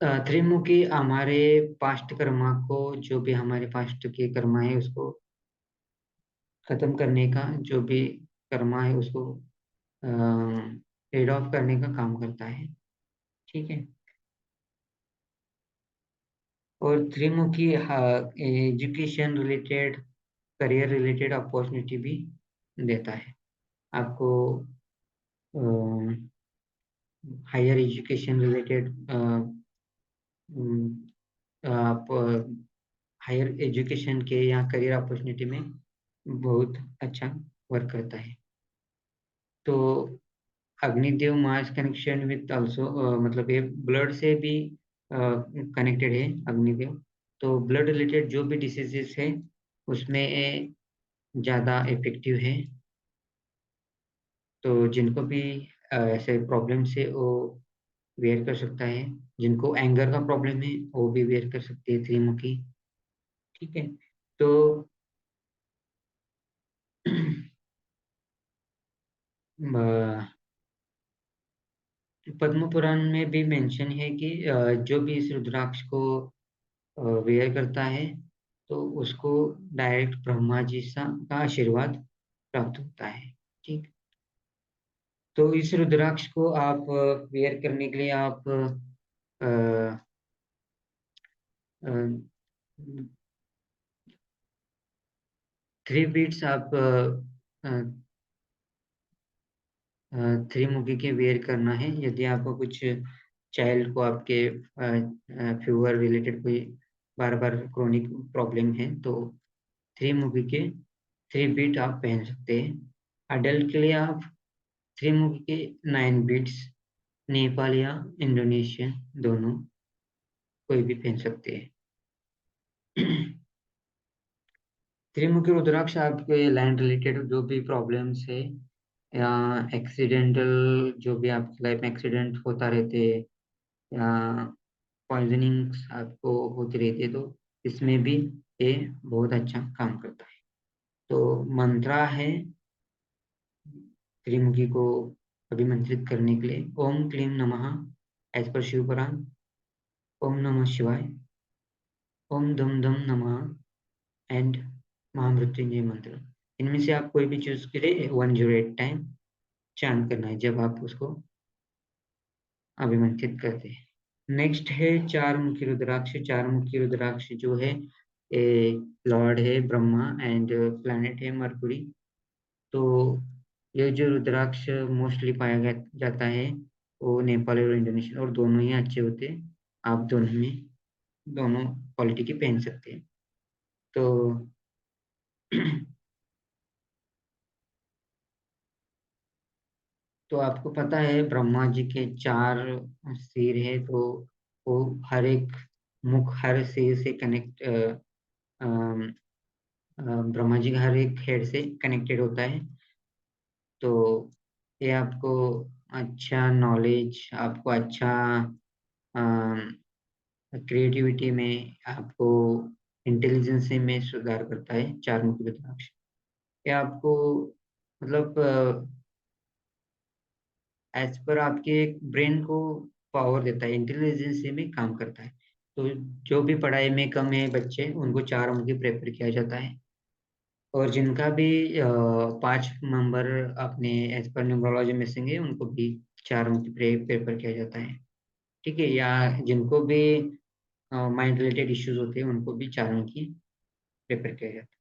त्रिमुखी हमारे पास्ट कर्मा को, जो भी हमारे पास्ट के कर्मा है उसको खत्म करने का, जो भी कर्मा है उसको पेड ऑफ करने का काम करता है। ठीक है। और त्रिमुखी education related, career related opportunity भी देता है आपको। हायर एजुकेशन रिलेटेड आप हायर एजुकेशन के या करियर अपॉर्चुनिटी में बहुत अच्छा वर्क करता है। तो Agnidev Mars connection with also, मतलब ये ब्लड से भी कनेक्टेड है अग्निदेव। तो ब्लड रिलेटेड जो भी डिसीजेस है उसमें ज़्यादा इफेक्टिव है। तो जिनको भी ऐसे प्रॉब्लम से वो वेयर कर सकता है। जिनको एंगर का प्रॉब्लम है वो भी वेयर कर सकते हैं त्रिमुखी। ठीक है। तो पद्म पुराण में भी मेंशन है कि जो भी इस रुद्राक्ष को वेयर करता है तो उसको डायरेक्ट ब्रह्मा जी का आशीर्वाद प्राप्त होता है। ठीक। तो इस रुद्राक्ष को आप वेयर करने के लिए आप 3 बीट्स आप त्रिमुखी के वेयर करना है। यदि आपको कुछ चाइल्ड को आपके फीवर रिलेटेड कोई बार बार क्रोनिक प्रॉब्लम है तो त्रिमुखी के 3 बीट आप पहन सकते हैं। अडल्ट के लिए आप त्रिमुखी के 9 बीट्स, नेपाल या इंडोनेशियन दोनों कोई भी पहन सकते हैं। त्रिमुखी रुद्राक्ष आपके लैंड रिलेटेड जो भी प्रॉब्लम्स है, या एक्सीडेंटल, जो भी आपकी लाइफ में एक्सीडेंट होता रहते हैं, या पॉइजनिंग्स आपको होती रहती है, तो इसमें भी ये बहुत अच्छा काम करता है। तो मंत्रा है त्रिमुखी को अभिमंत्रित करने के लिए ओम क्लीम नमः, एज पर शिव पुराण, ओम नमः शिवाय, ओम धम धम नमः एंड महामृत्युंजय मंत्र। इनमें से आप कोई भी चूज करें, 108 टाइम चांट करना है जब आप उसको अभिमंत्रित करते हैं। नेक्स्ट है चार मुखी रुद्राक्ष। चार मुखी रुद्राक्ष जो है ए लॉर्ड है ब्रह्मा एंड प्लैनेट है मरकुरी। तो ये जो रुद्राक्ष मोस्टली पाया जाता है वो नेपाल और इंडोनेशिया, और दोनों ही अच्छे होते हैं। आप दोनों में दोनों क्वालिटी की पहन सकते हैं। तो तो आपको पता है ब्रह्मा जी के 4 सिर है, तो वो हर एक मुख हर सिर से कनेक्ट, ब्रह्मा जी का हर एक हेड से कनेक्टेड होता है। तो ये आपको अच्छा नॉलेज, आपको अच्छा क्रिएटिविटी में, आपको इंटेलिजेंस में सुधार करता है चार मुखी रुद्राक्ष। ये आपको मतलब एज पर आपके ब्रेन को पावर देता है, इंटेलिजेंस में काम करता है। तो जो भी पढ़ाई में कम है बच्चे, उनको चार मुखी प्रेफर किया जाता है। और जिनका भी 5 नंबर अपने एज पर न्यूमरोलॉजी में से उनको भी चार मुखी प्रेफर किया जाता है। ठीक है, या जिनको भी माइंड रिलेटेड इश्यूज होते हैं उनको भी चार मुखी प्रेफर किया जाता है।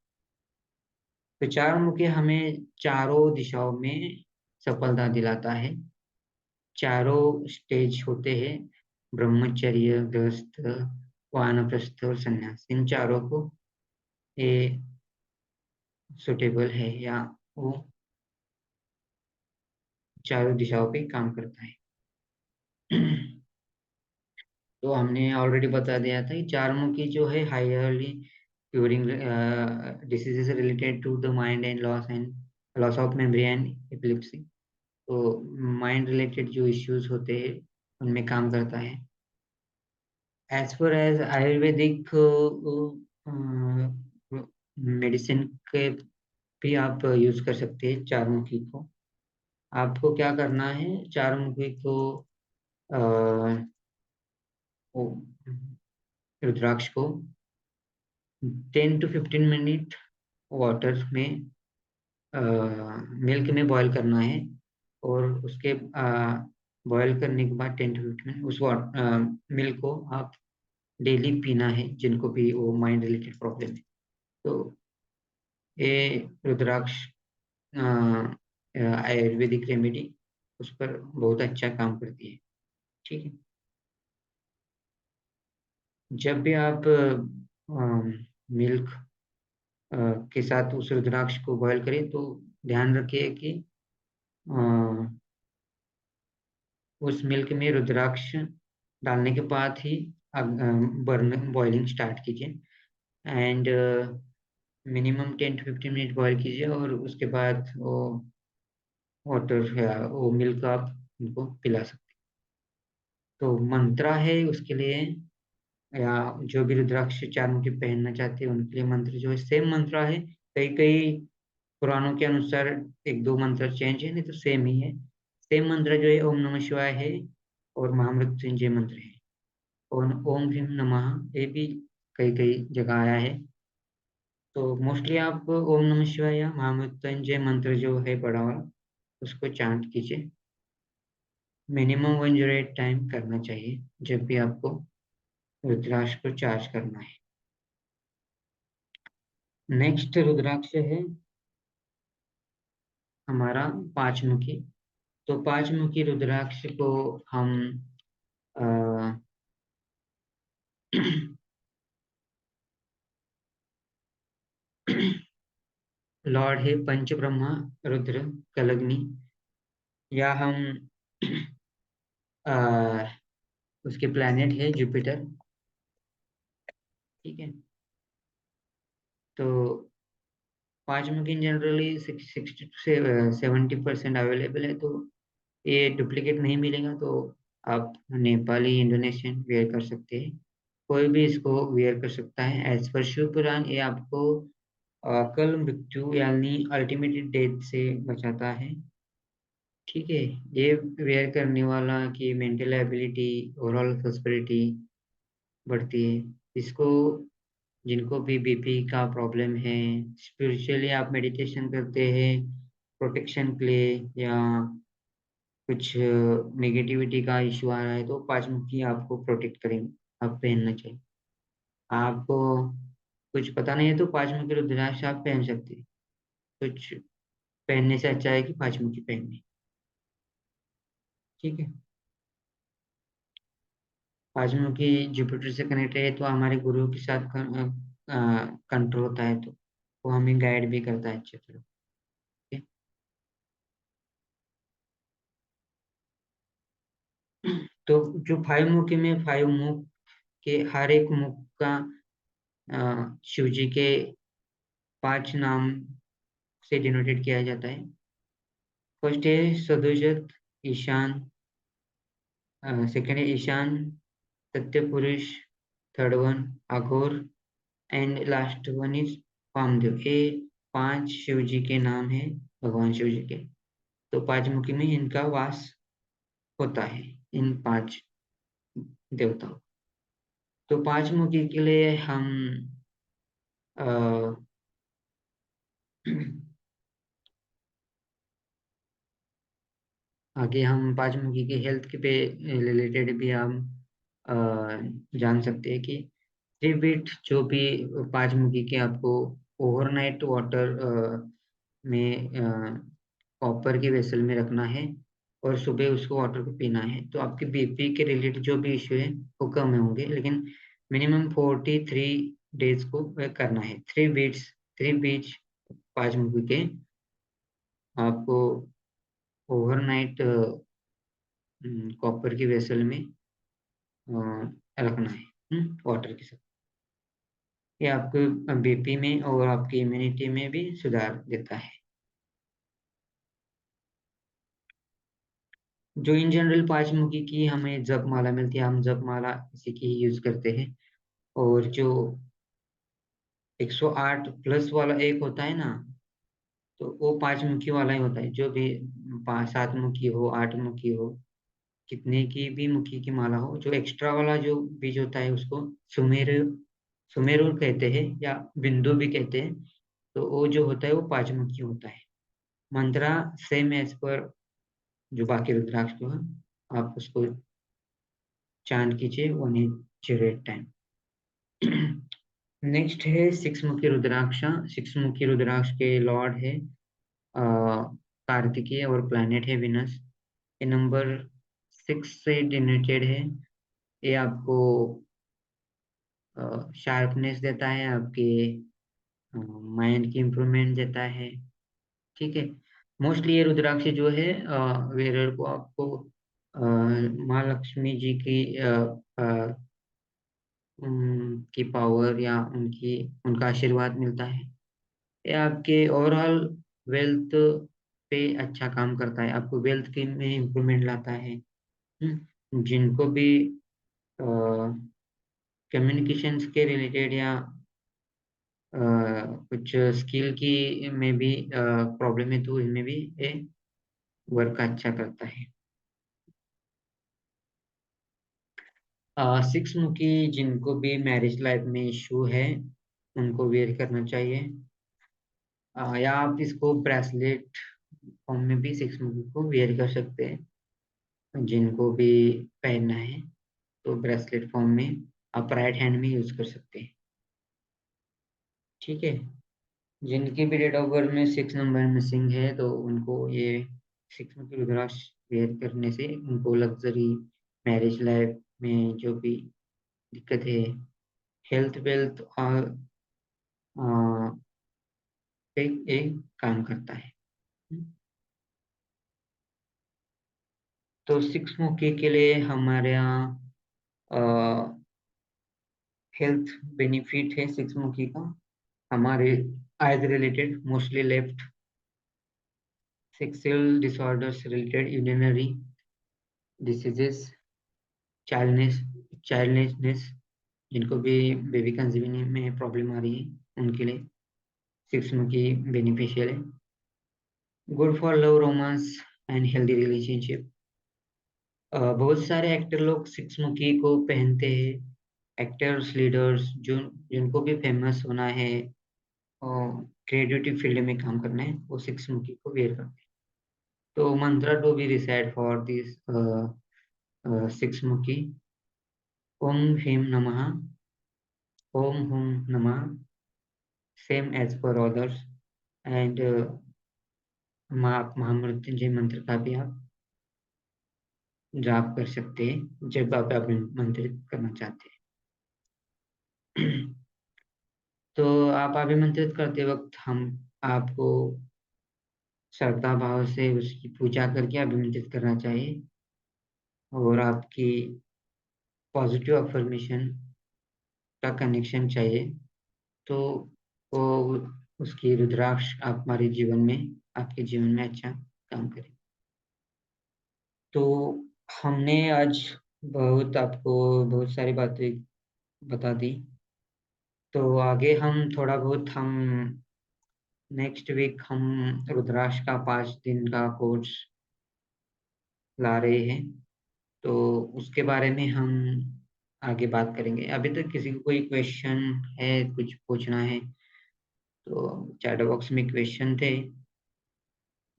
तो चार मुखी हमें चारों दिशाओं में सफलता दिलाता है। चारों स्टेज होते हैं, ब्रह्मचर्य, गृहस्थ, वानप्रस्थ और संन्यास। इन चारों को ये सुटेबल है, या वो चारों दिशाओं पे काम करता है। तो हमने ऑलरेडी बता दिया था कि चार मुखी जो है highly curing diseases related to the mind and loss of memory and epilepsy. तो माइंड रिलेटेड जो इश्यूज होते हैं उनमें काम करता है। As per as Ayurvedic medicine के भी आप यूज कर सकते हैं चारमुखी को। आपको क्या करना है, चारमुखी को अ, वो, रुद्राक्ष को 10 to 15 मिनट वाटर में, मिल्क में बॉईल करना है। और उसके बॉईल करने के बाद 10 to 15 मिनट उस मिल्क को आप डेली पीना है, जिनको भी वो माइंड रिलेटेड प्रॉब्लम है। तो ये रुद्राक्ष आयुर्वेदिक रेमेडी उस पर बहुत अच्छा काम करती है। ठीक है, जब भी आप मिल्क के साथ उस रुद्राक्ष को बॉईल करें, तो ध्यान रखिए कि अ, उस मिल्क में रुद्राक्ष डालने के बाद ही आप बर्न बॉइलिंग स्टार्ट कीजिए। And minimum 10 to 15 minute boil कीजिए, और उसके बाद वो वाटर या वो मिल्क आप उनको पिला सकते हैं। तो मंत्रा है उसके लिए, या जो भी रुद्राक्ष चारमुखी पहनना चाहते हैं उनके लिए मंत्र जो है सेम मंत्र है। कई कई पुराणों के अनुसार एक दो मंत्र चेंज है, नहीं तो सेम ही है। सेम मंत्र जो है ओम नमः शिवाय है, और महामृत्युंजय मंत्र है। और ओम ह्रीम नमः ये भी कई कई जगह आया है। तो मोस्टली आप ओम नमः शिवाय या महामृत्युंजय मंत्र जो है बड़ा वाला, उसको चांट कीजिए। मिनिमम 108 टाइम करना चाहिए जब भी आपको रुद्राक्ष को चार्ज करना है। नेक्स्ट रुद्राक्ष है हमारा पांचमुखी। तो पांचमुखी रुद्राक्ष को हम अ, लॉर्ड है पंच ब्रह्मा रुद्र कलग्नि, या हम अ, उसके प्लैनेट है जुपिटर। ठीक है, तो पांचमुखी जनरली 60 to 70% अवेलेबल है। तो ये डुप्लीकेट नहीं मिलेगा, तो आप नेपाली इंडोनेशियन वेयर कर सकते हैं। कोई भी इसको वेयर कर सकता है। एज पर शिव पुराण ये आपको कल मृत्यु यानी अल्टीमेट डेथ से बचाता है। ठीक है, ये वेयर करने वाला की मेंटल एबिलिटी, ओवरऑल प्रॉस्पेरिटी बढ़ती है। इसको जिनको भी बीपी का प्रॉब्लम है, स्पिरिचुअली आप मेडिटेशन करते हैं प्रोटेक्शन के लिए, या कुछ नेगेटिविटी का इशू आ रहा है, तो पांचमुखी आपको प्रोटेक्ट करेंगे। आप पहनना चाहिए। आपको कुछ पता नहीं है तो पांचमुखी रुद्राक्ष आप पहन सकते हैं। कुछ पहनने से अच्छा है कि पांचमुखी पहनने। ठीक है, पांचमुखी जुपिटर से कनेक्टेड है, तो हमारे गुरु के साथ कंट्रोल होता है, तो वो हमें गाइड भी करता है अच्छे तरह। ठीक है? तो जो 5 मुखी में 5 मुख के हर एक मुख का शिव जी के 5 नाम से डिनोटेड किया जाता है। फर्स्ट है सदुजत, ईशान, सेकंड है Ishan, Satya Purush, third one Aghora, and last one is Vamadeva. ये 5 शिव जी के नाम है, भगवान शिव जी के। तो 5 मुखी में इनका वास होता है, इन 5 देवताओं। तो 5 मुखी के लिए हम अ, आगे हम 5 मुखी के हेल्थ के पे रिलेटेड भी हम अ, जान सकते हैं कि 3 बीट जो भी 5 मुखी के आपको ओवरनाइट वाटर में कॉपर के वेसल में रखना है और सुबह उसको वाटर को पीना है। तो आपके बीपी के रिलेटेड जो भी इश्यू है वो कम होंगे, लेकिन मिनिमम 43 डेज को करना है। 3 बीट्स, 3 बीच 5 मुखी के आपको ओवरनाइट कॉपर की वेसल में रखना है वाटर के साथ। ये आपको बीपी में और आपकी इम्यूनिटी में भी सुधार देता है। जो इन जनरल 5 मुखी की हमें जप माला मिलती है, हम जप माला इसी की यूज करते हैं। और जो 108 प्लस वाला एक होता है ना, तो वो 5 मुखी वाला ही होता है। जो भी 7 मुखी हो, 8 मुखी हो, कितने की भी मुखी की माला हो, जो एक्स्ट्रा वाला जो बीज होता है उसको सुमेर सुमेरुर कहते हैं या बिंदु भी कहते हैं। तो वो जो होता है वो 5 मुखी होता है। मंत्रा सेम एज पर जो बाकी रुद्राक्ष को है, आप उसको चांट कीजिए 1 8 टाइम। नेक्स्ट है 6 मुखी रुद्राक्ष। 6 मुखी रुद्राक्ष के लॉर्ड है कार्तिकेय और प्लैनेट है विनस। ये नंबर 6 से डिनोटेड है। ये आपको शार्पनेस देता है, आपके माइंड की इम्प्रूवमेंट देता है। ठीक है। मोस्टली ये रुद्राक्ष जो है वेरर को आपको माँ लक्ष्मी जी की पावर या उनका आशीर्वाद मिलता है। ये आपके ओवरऑल वेल्थ पे अच्छा काम करता है, आपको वेल्थ के में इम्प्रूवमेंट लाता है। जिनको भी कम्युनिकेशंस के रिलेटेड या कुछ स्किल की में भी प्रॉब्लम है, तो इनमें भी ये वर्क अच्छा करता है। 6 मुखी जिनको भी मैरिज लाइफ में इशू है उनको वेयर करना चाहिए। या आप इसको ब्रेसलेट फॉर्म में भी 6 मुखी को वेयर कर सकते हैं, जिनको भी पहनना है। तो ब्रेसलेट फॉर्म में आप राइट हैंड में यूज कर सकते हैं। ठीक है। जिनकी भी डेट ऑफ बर्थ में 6 नंबर मिसिंग है, तो उनको ये 6 मुखी रुद्राक्ष वेयर करने से उनको लग्जरी, मैरिज लाइफ में जो भी दिक्कत है, हेल्थ वेल्थ और पे एक काम करता है। तो 6 मुखी के लिए हमारे यहाँ हेल्थ बेनिफिट है 6 मुखी का। हमारे eyes related mostly left, sexual disorders related, urinary diseases, childless childlessness, जिनको भी बेबी कंसीविंग में प्रॉब्लम आ रही है उनके लिए 6 मुखी बेनिफिशियल है। Good for love, romance and healthy relationship. बहुत सारे एक्टर लोग 6 मुखी को पहनते हैं। एक्टर्स, लीडर्स जो जिनको भी फेमस होना है और क्रिएटिविटी फील्ड में काम करना है, वो 6 मुखी को वेयर करते हैं। तो mantra to be recited for this 6 मुखी: ओम ह्रीम नमः, ओम हुम नमः, same as per others, and Mahamrityunjay मंत्र का भी आप जाप कर सकते हैं जब आप अभिमंत्रित करना चाहते हैं। तो आप अभिमंत्रित करते वक्त हम आपको श्रद्धा भाव से उसकी पूजा करके अभिमंत्रित करना चाहिए। और आपकी पॉजिटिव अफर्मेशन का कनेक्शन चाहिए, तो वो उसकी रुद्राक्ष आप हमारे जीवन में, आपके जीवन में अच्छा काम करे। तो हमने आज बहुत आपको बहुत सारी बातें बता दी। तो आगे हम थोड़ा बहुत हम नेक्स्ट वीक हम रुद्राक्ष का 5 दिन का कोर्स ला रहे हैं, तो उसके बारे में हम आगे बात करेंगे। अभी तक किसी को कोई क्वेश्चन है, कुछ पूछना है तो चैट बॉक्स में क्वेश्चन थे।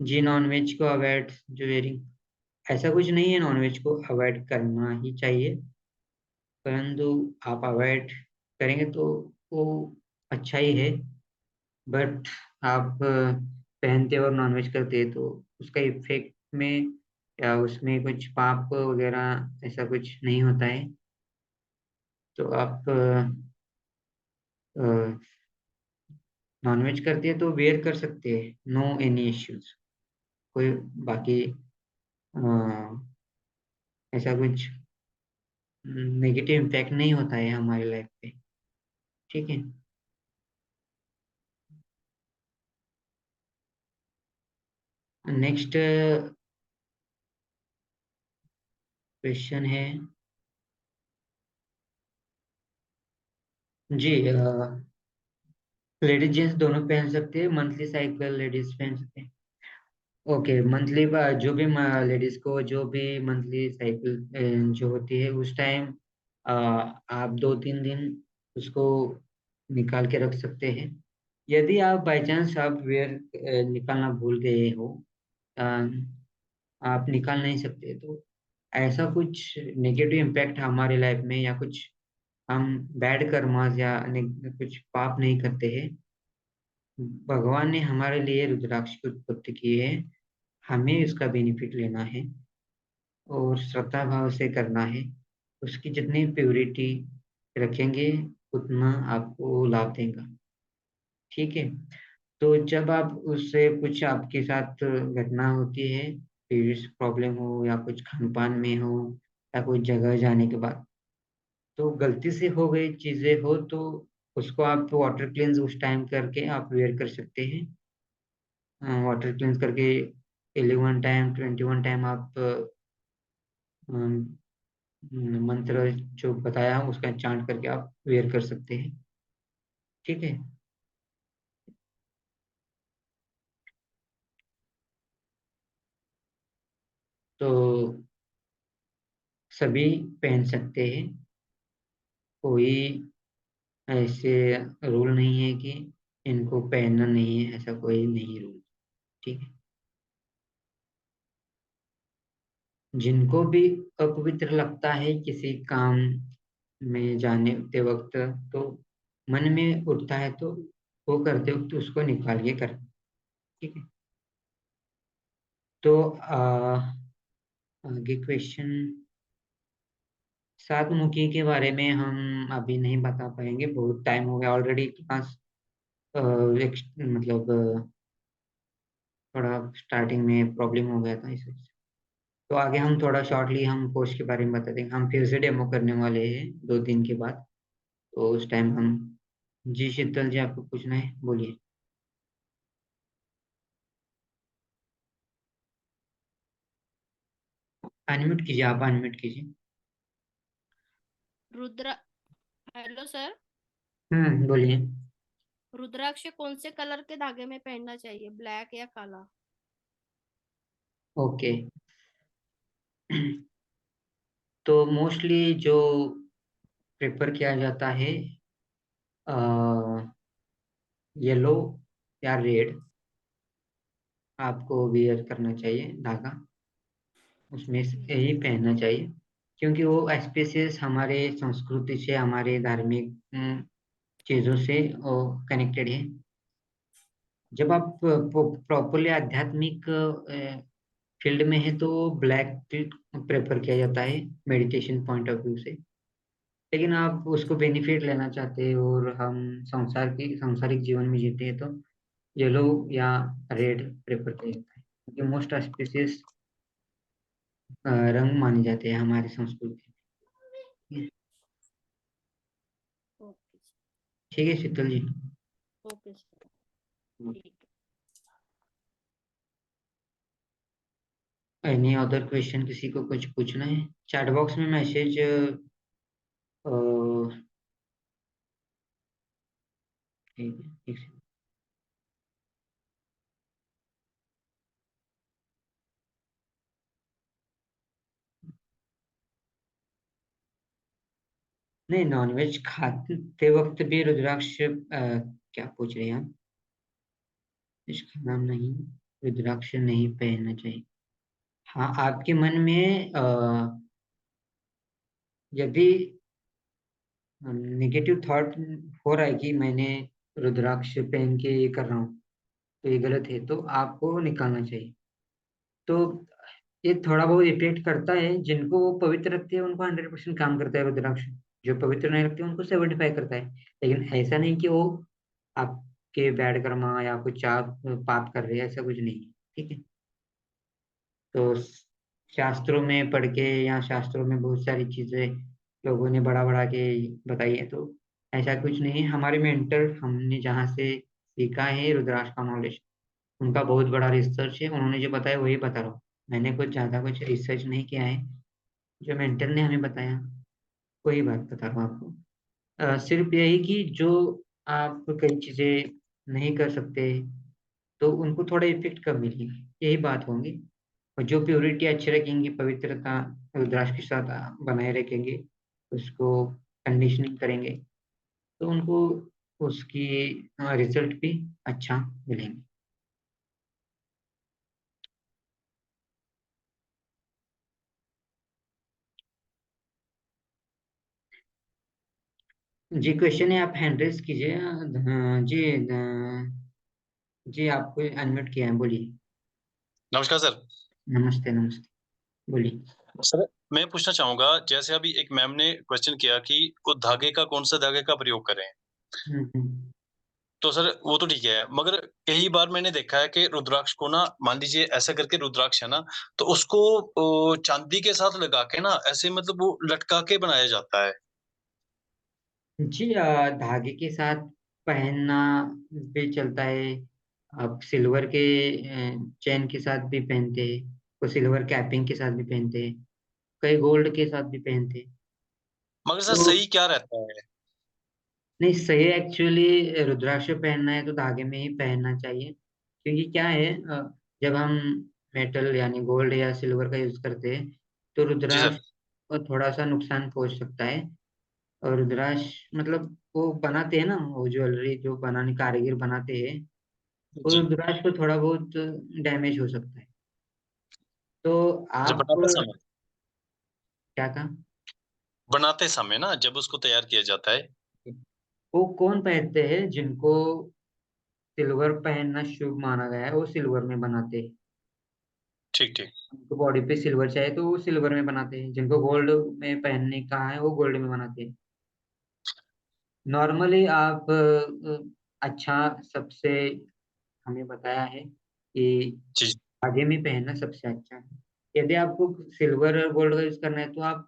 जी, नॉनवेज को अवॉइड जो ऐसा कुछ नहीं है, नॉनवेज को अवॉइड करना ही चाहिए, परंतु आप अवॉइड करेंगे तो वो अच्छा ही है। बट आप पहनते और नॉनवेज करते तो उसका इफेक्ट में या उसमें कुछ पाप वगैरह ऐसा कुछ नहीं होता है। तो आप नॉनवेज करते हैं तो वेयर कर सकते हैं, नो एनी इश्यूज। कोई बाकी अ, ऐसा कुछ नेगेटिव इम्पैक्ट नहीं होता है हमारी लाइफ पे। ठीक है। नेक्स्ट क्वेश्चन है। जी, लेडीज जेंट्स दोनों पहन सकते हैं, मंथली साइकिल लेडीज पहन सकते हैं। ओके, मंथली जो भी लेडीज को जो भी मंथली साइकिल जो होती है उस टाइम आप 2-3 दिन उसको निकाल के रख सकते हैं। यदि आप बाई चांस आप वेयर निकालना भूल गए हो, अ, आप निकाल नहीं सकते, तो ऐसा कुछ नेगेटिव इम्पैक्ट हमारे लाइफ में या कुछ हम बैड कर्मास या कुछ पाप नहीं करते हैं। भगवान ने हमारे लिए रुद्राक्ष की उत्पत्ति की है, हमें इसका बेनिफिट लेना है और श्रद्धा भाव से करना है। उसकी जितनी प्योरिटी रखेंगे उतना आपको लाभ देगा। ठीक है। तो जब आप उससे कुछ आपके साथ घटना होती है, पीरियड्स प्रॉब्लम हो या कुछ खान पान में हो या कोई जगह जाने के बाद, तो गलती से हो गई चीजें हो तो उसको आप वाटर क्लेंज उस टाइम करके आप वेयर कर सकते हैं। वाटर क्लेंज करके 11 टाइम 21 टाइम आप मंत्र जो बताया उसका चांट करके आप वेयर कर सकते हैं। ठीक है। तो सभी पहन सकते हैं, कोई ऐसे रूल नहीं है कि इनको पहनना नहीं है, ऐसा कोई नहीं रूल। ठीक है। जिनको भी अपवित्र लगता है किसी काम में जाने ते वक्त, तो मन में उठता है तो वो करते वक्त उसको निकाल के कर। ठीक है। तो आगे क्वेश्चन, सात मुखी के बारे में हम अभी नहीं बता पाएंगे, बहुत टाइम हो गया ऑलरेडी क्लास। मतलब थोड़ा स्टार्टिंग में प्रॉब्लम हो गया था इस वजह से। तो आगे हम थोड़ा शॉर्टली हम कोर्स के बारे में बता देंगे, हम फिर से डेमो करने वाले हैं 2 दिन के बाद। तो उस टाइम हम, जी शीतल जी आपको पूछना है, बोलिए। अनम्यूट कीजिए, आप अनम्यूट कीजिए। Rudra hello sir. बोलिए। रुद्राक्ष कौन से कलर के धागे में पहनना चाहिए, ब्लैक या काला? ओके। तो मोस्टली जो प्रेफर किया जाता है, येलो या रेड आपको वियर करना चाहिए धागा, उसमें से ठीक ही है। पहनना चाहिए, क्योंकि वो स्पेसिस हमारे संस्कृति से, हमारे धार्मिक चीजों से कनेक्टेड है। जब आप प्रॉपरली आध्यात्मिक फील्ड में है तो ब्लैक प्रेफर किया जाता है मेडिटेशन पॉइंट ऑफ व्यू से। लेकिन आप उसको बेनिफिट लेना चाहते हैं और हम सांसारिक जीवन में जीते हैं, तो येलो या रेड प्रेफर किया जाता है, क्योंकि मोस्ट स्पीसीज रंग माने जाते हैं हमारी संस्कृति में। ओके ठीक है शीतल जी। ओके ठीक है। एनी अदर क्वेश्चन, किसी को कुछ पूछना है? चैट बॉक्स में मैसेज ठीक है, ठीक है। नहीं, नॉनवेज खाते वक्त भी रुद्राक्ष क्या पूछ रहे हैं आप? इसका नाम नहीं, रुद्राक्ष नहीं पहनना चाहिए। हाँ, आपके मन में यदि नेगेटिव थॉट हो रहा है कि मैंने रुद्राक्ष पहन के ये कर रहा हूँ तो ये गलत है, तो आपको निकालना चाहिए। तो ये थोड़ा बहुत इफेक्ट करता है, जिनको वो पवित्र रखते हैं उनको 100% काम करता है रुद्राक्ष। जो पवित्र नहीं रखते उनको 75 करता है। लेकिन ऐसा नहीं कि वो आपके बैड कर्मा या कुछ आप पाप कर रहे हैं, ऐसा कुछ नहीं है। ठीक है। तो शास्त्रों में पढ़ के या शास्त्रों में बहुत सारी चीजें लोगों ने बड़ा बड़ा के बताई है, तो ऐसा कुछ नहीं है। हमारे मेंटर, हमने जहाँ से सीखा है रुद्राक्ष का नॉलेज, उनका बहुत बड़ा रिसर्च है, उन्होंने जो बताया वही बता रहा हूँ। मैंने कुछ ज्यादा कुछ रिसर्च नहीं किया है, जो मेंटर ने हमें बताया वही बात बता रहा हूँ आपको। सिर्फ यही कि जो आप कई चीजें नहीं कर सकते तो उनको थोड़ा इफेक्ट कम मिलेगी, यही बात होंगी। और जो प्योरिटी अच्छी रखेंगे, पवित्रता रुद्राक्ष के साथ बनाए रखेंगे, उसको कंडीशनिंग करेंगे, तो उनको उसकी रिजल्ट भी अच्छा मिलेंगे। जी, क्वेश्चन है, आप हैंड रेस कीजिए। जी, जी आपको अनम्यूट किया है, बोलिए। नमस्कार सर। नमस्ते नमस्ते, बोलिए। सर मैं पूछना चाहूंगा, जैसे अभी एक मैम ने क्वेश्चन किया कि वो धागे का कौन सा धागे का प्रयोग करें। हम्म। तो सर वो तो ठीक है, मगर कई बार मैंने देखा है कि रुद्राक्ष को ना, मान लीजिए ऐसा करके रुद्राक्ष है ना, तो उसको चांदी के साथ लगा के ना, ऐसे मतलब वो लटका के बनाया जाता है। जी, धागे के साथ पहनना भी चलता है। आप सिल्वर के चेन के साथ भी पहनते हैं, वो सिल्वर कैपिंग के साथ भी पहनते हैं, कई गोल्ड के साथ भी पहनते हैं। मगर सर तो सही क्या रहता है? नहीं, सही एक्चुअली रुद्राक्ष पहनना है तो धागे में ही पहनना चाहिए। क्योंकि क्या है, जब हम मेटल यानी गोल्ड या सिल्वर का यूज करते हैं तो जी रुद्राक्ष सर। को थोड़ा सा नुकसान पहुंच सकता है। और रुद्राक्ष मतलब वो बनाते हैं ना, वो ज्वेलरी जो बनाने कारीगर बनाते हैं, वो जी। रुद्राक्ष को थोड़ा बहुत डैमेज हो सकता है। तो जब आप बनाते समय, क्या कहा? बनाते समय ना, जब उसको तैयार किया जाता है। वो कौन पहनते हैं? जिनको सिल्वर पहनना शुभ माना गया है वो सिल्वर में बनाते हैं। ठीक ठीक। उनको बॉडी पे सिल्वर चाहिए तो वो सिल्वर में बनाते हैं, जिनको गोल्ड में पहनने का है वो गोल्ड में बनाते हैं। नॉर्मली आप अच्छा, सबसे हमें बताया है कि जी जी। धागे में पहनना सबसे अच्छा है। यदि आपको सिल्वर और गोल्ड का यूज करना है तो आप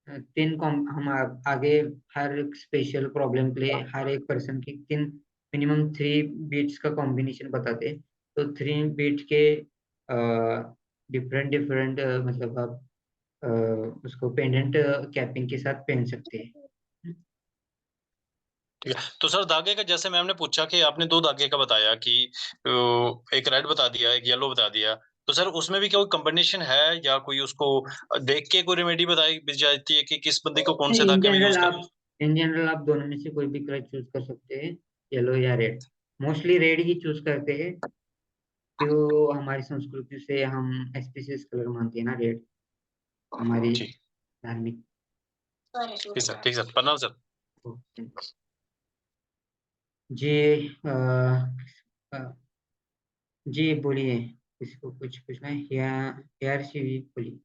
हम आगे हर स्पेशल प्रॉब्लम के लिए हर एक पर्सन की तीन, मिनिमम 3 बीट्स का कॉम्बिनेशन बताते हैं। तो 3 बीट के डिफरेंट डिफरेंट मतलब आप अ, उसको पेंडेंट कैपिंग के साथ पहन सकते हैं। ठीक है। तो सर धागे का, जैसे मैम ने पूछा कि आपने 2 धागे का बताया कि एक रेड बता दिया, एक येलो बता दिया। तो सर उसमें भी क्या कोई कॉम्बिनेशन है, या कोई उसको देख के कोई रेमेडी बताई दी जाती है कि किस बंदे को कौन से नहीं, धागे में यूज़ करना है? इन जनरल आप दोनों में से कोई भी कलर चूज कर सकते हैं, येलो या रेड। मोस्टली रेड ही चूज करते हैं, जो हमारी संस्कृति से हम एस्पिशियस कलर मानते हैं ना, रेड, हमारी ठीक। धार्मिक। ठीक सर, प्रणाम सर। जी, अ, जी बोलिए, इसको कुछ पूछना है या यार सी बोलिए।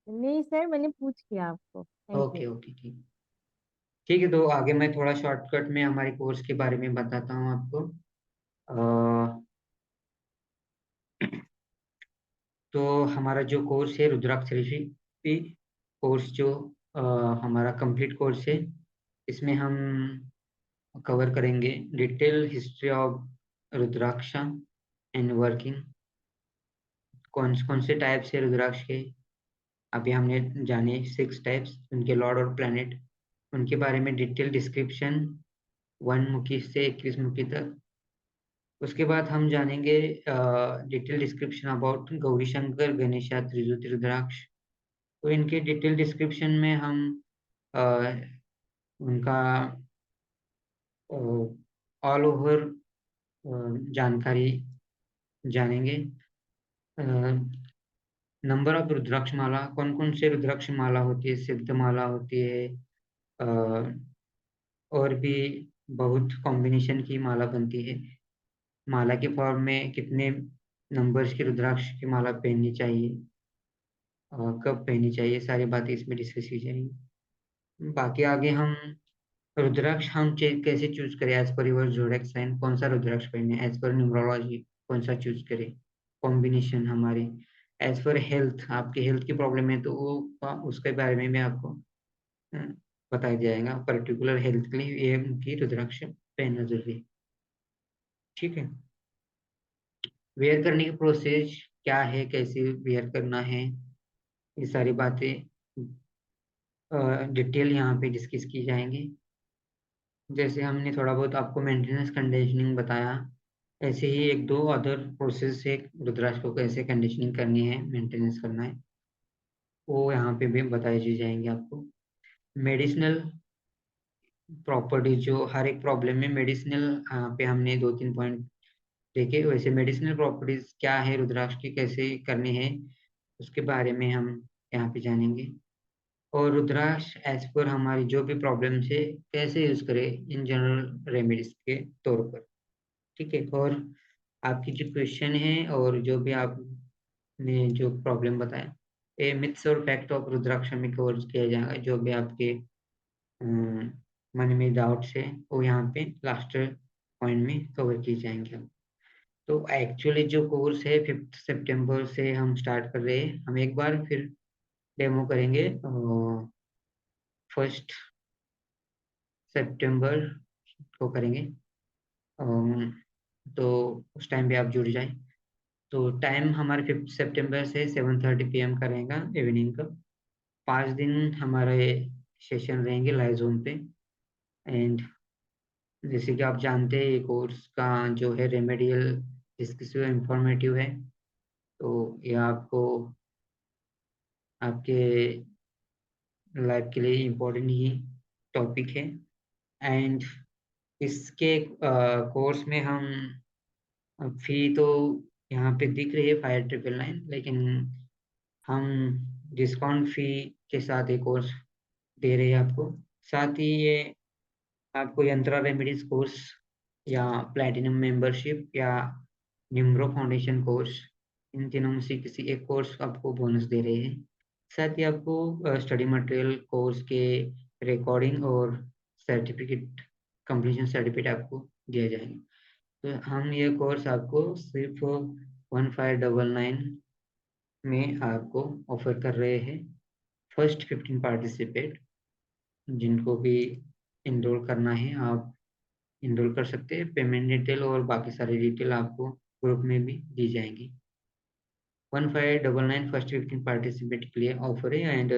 नहीं सर, मैंने पूछ लिया आपको, थैंक यू। ओके ओके, ठीक। ठीक है, तो आगे मैं थोड़ा शॉर्टकट में हमारे कोर्स के बारे में बताता हूँ आपको। हमारा जो कोर्स है रुद्राक्ष ऋषि कोर्स जो हमारा कंप्लीट कोर्स है, इसमें हम कवर करेंगे detail history of Rudraksha and working, कौन कौन से टाइप्स है रुद्राक्ष के। अभी हमने जाने 6 टाइप्स, उनके लॉर्ड और प्लैनेट, उनके बारे में डिटेल डिस्क्रिप्शन 1 मुखी से 21 मुखी तक। उसके बाद हम जानेंगे detail description about Gauri Shankar, Ganesha, Trijuti, rudraksha. तो इनके डिटेल डिस्क्रिप्शन में हम उनका ऑल ओवर जानकारी जानेंगे। नंबर ऑफ रुद्राक्ष माला, कौन कौन से रुद्राक्ष माला होती है, सिद्ध माला होती है, और भी बहुत कॉम्बिनेशन की माला बनती है। माला के फॉर्म में कितने नंबर्स की रुद्राक्ष की माला पहननी चाहिए, कब पहननी चाहिए, सारी बातें इसमें डिस्कस की जाएंगी। बाकी आगे हम रुद्राक्ष हम कैसे चूज करें, as per your zodiac sign कौन सा रुद्राक्ष पहने, एज पर न्यूमरोलॉजी कौन सा चूज करें, कॉम्बिनेशन हमारे एज पर हेल्थ, आपकी हेल्थ की प्रॉब्लम है तो वो उसके बारे में भी आपको बताया जाएगा। पर्टिकुलर हेल्थ के लिए ये उनकी रुद्राक्ष पहनना जरूरी है। ठीक है। वेयर करने की प्रोसेस क्या है, कैसे वेयर करना है, ये सारी बातें डिटेल यहाँ पे डिस्कस की जाएंगी। जैसे हमने थोड़ा बहुत आपको मेंटेनेंस कंडीशनिंग बताया, ऐसे ही 1-2 अदर प्रोसेस है रुद्राक्ष को कैसे कंडीशनिंग करनी है, मेंटेनेंस करना है, वो यहाँ पे भी बताई जी जाएंगे आपको। मेडिसिनल प्रॉपर्टी, जो हर एक प्रॉब्लम में मेडिसिनल पे हमने 2-3 पॉइंट देखे, वैसे मेडिसिनल प्रॉपर्टीज क्या है रुद्राक्ष की, कैसे करनी है, उसके बारे में हम यहाँ पे जानेंगे। और रुद्राक्ष एज पर हमारी जो भी प्रॉब्लम्स है कैसे यूज करें इन जनरल रेमेडीज के तौर पर। ठीक है। और आपकी जो क्वेश्चन है और जो भी आपने जो प्रॉब्लम बताया, ये मिथ्स और फैक्ट ऑफ रुद्राक्ष में कवर किया जाएगा। जो भी आपके मन में डाउट्स है वो यहाँ पे लास्ट पॉइंट में कवर किए जाएंगे। तो एक्चुअली जो कोर्स है 5 सितंबर से हम स्टार्ट कर रहे हैं। हम एक बार फिर डेमो करेंगे 1 सितंबर को करेंगे। तो उस टाइम पे आप जुड़ जाए। तो टाइम हमारे 5 सितंबर से 7:30 PM का रहेगा इवनिंग का। 5 दिन हमारे सेशन रहेंगे लाइव जोन पे। एंड जैसे कि आप जानते हैं ये कोर्स का जो है रेमेडियल डिस्कसिव इंफॉर्मेटिव है, तो ये आपको आपके लाइफ के लिए इम्पोर्टेंट ही टॉपिक है। एंड इसके कोर्स में हम फी तो यहाँ पे दिख रही है 5,999, लेकिन हम डिस्काउंट फी के साथ एक कोर्स दे रहे हैं आपको। साथ ही ये आपको यंत्रा रेमेडीज कोर्स या प्लैटिनम मेंबरशिप या निम्रो फाउंडेशन कोर्स, इन तीनों में से किसी एक कोर्स आपको बोनस दे रहे हैं। साथ ही आपको स्टडी मटेरियल कोर्स के रिकॉर्डिंग और सर्टिफिकेट, कंप्लीशन सर्टिफिकेट आपको दिया जाएंगे। तो हम ये कोर्स आपको सिर्फ 1599 में आपको ऑफर कर रहे हैं। फर्स्ट 15 पार्टिसिपेट जिनको भी इनरोल करना है आप इनरोल कर सकते हैं। पेमेंट डिटेल और बाकी सारी डिटेल आपको ग्रुप में भी दी जाएंगी। 1599 फर्स्ट 15 पार्टिसिपेट के लिए ऑफर है। एंड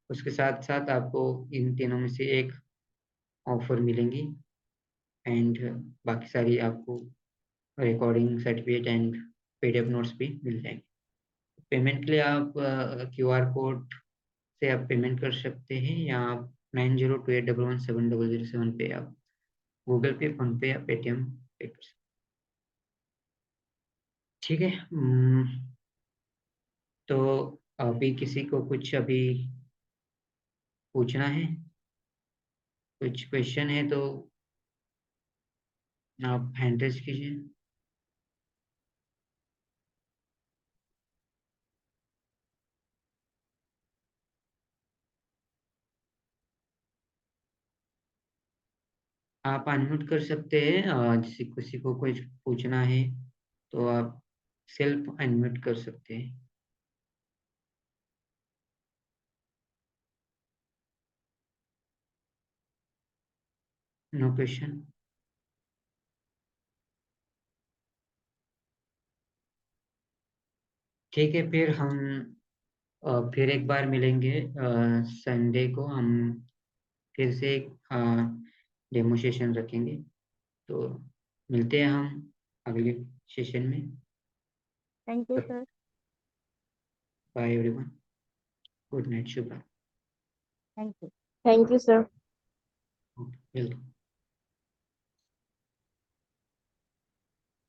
उसके साथ साथ आपको इन तीनों में से एक ऑफर मिलेंगी। एंड बाकी सारी आपको recording certificate and PDF notes भी मिल जाएंगे। पेमेंट के लिए आप QR कोड से आप पेमेंट कर सकते हैं, या आप 9028117007 पे आप गूगल पे, फोन पे या पेटीएम पे कर सकते। ठीक है। तो अभी किसी को कुछ अभी पूछना है, कुछ क्वेश्चन है तो आप हैंड रेज कीजिए। आप अनम्यूट कर सकते हैं, जैसे किसी को कुछ पूछना है तो आप सेल्फ अनम्यूट कर सकते हैं। No question. ठीक है, फिर हम फिर एक बार मिलेंगे संडे को। हम फिर से एक डेमो सेशन रखेंगे, तो मिलते हैं हम अगले सेशन में। Thank you sir. Bye everyone, good night, शुभ रात्रि। Thank you. Thank you, sir. Welcome.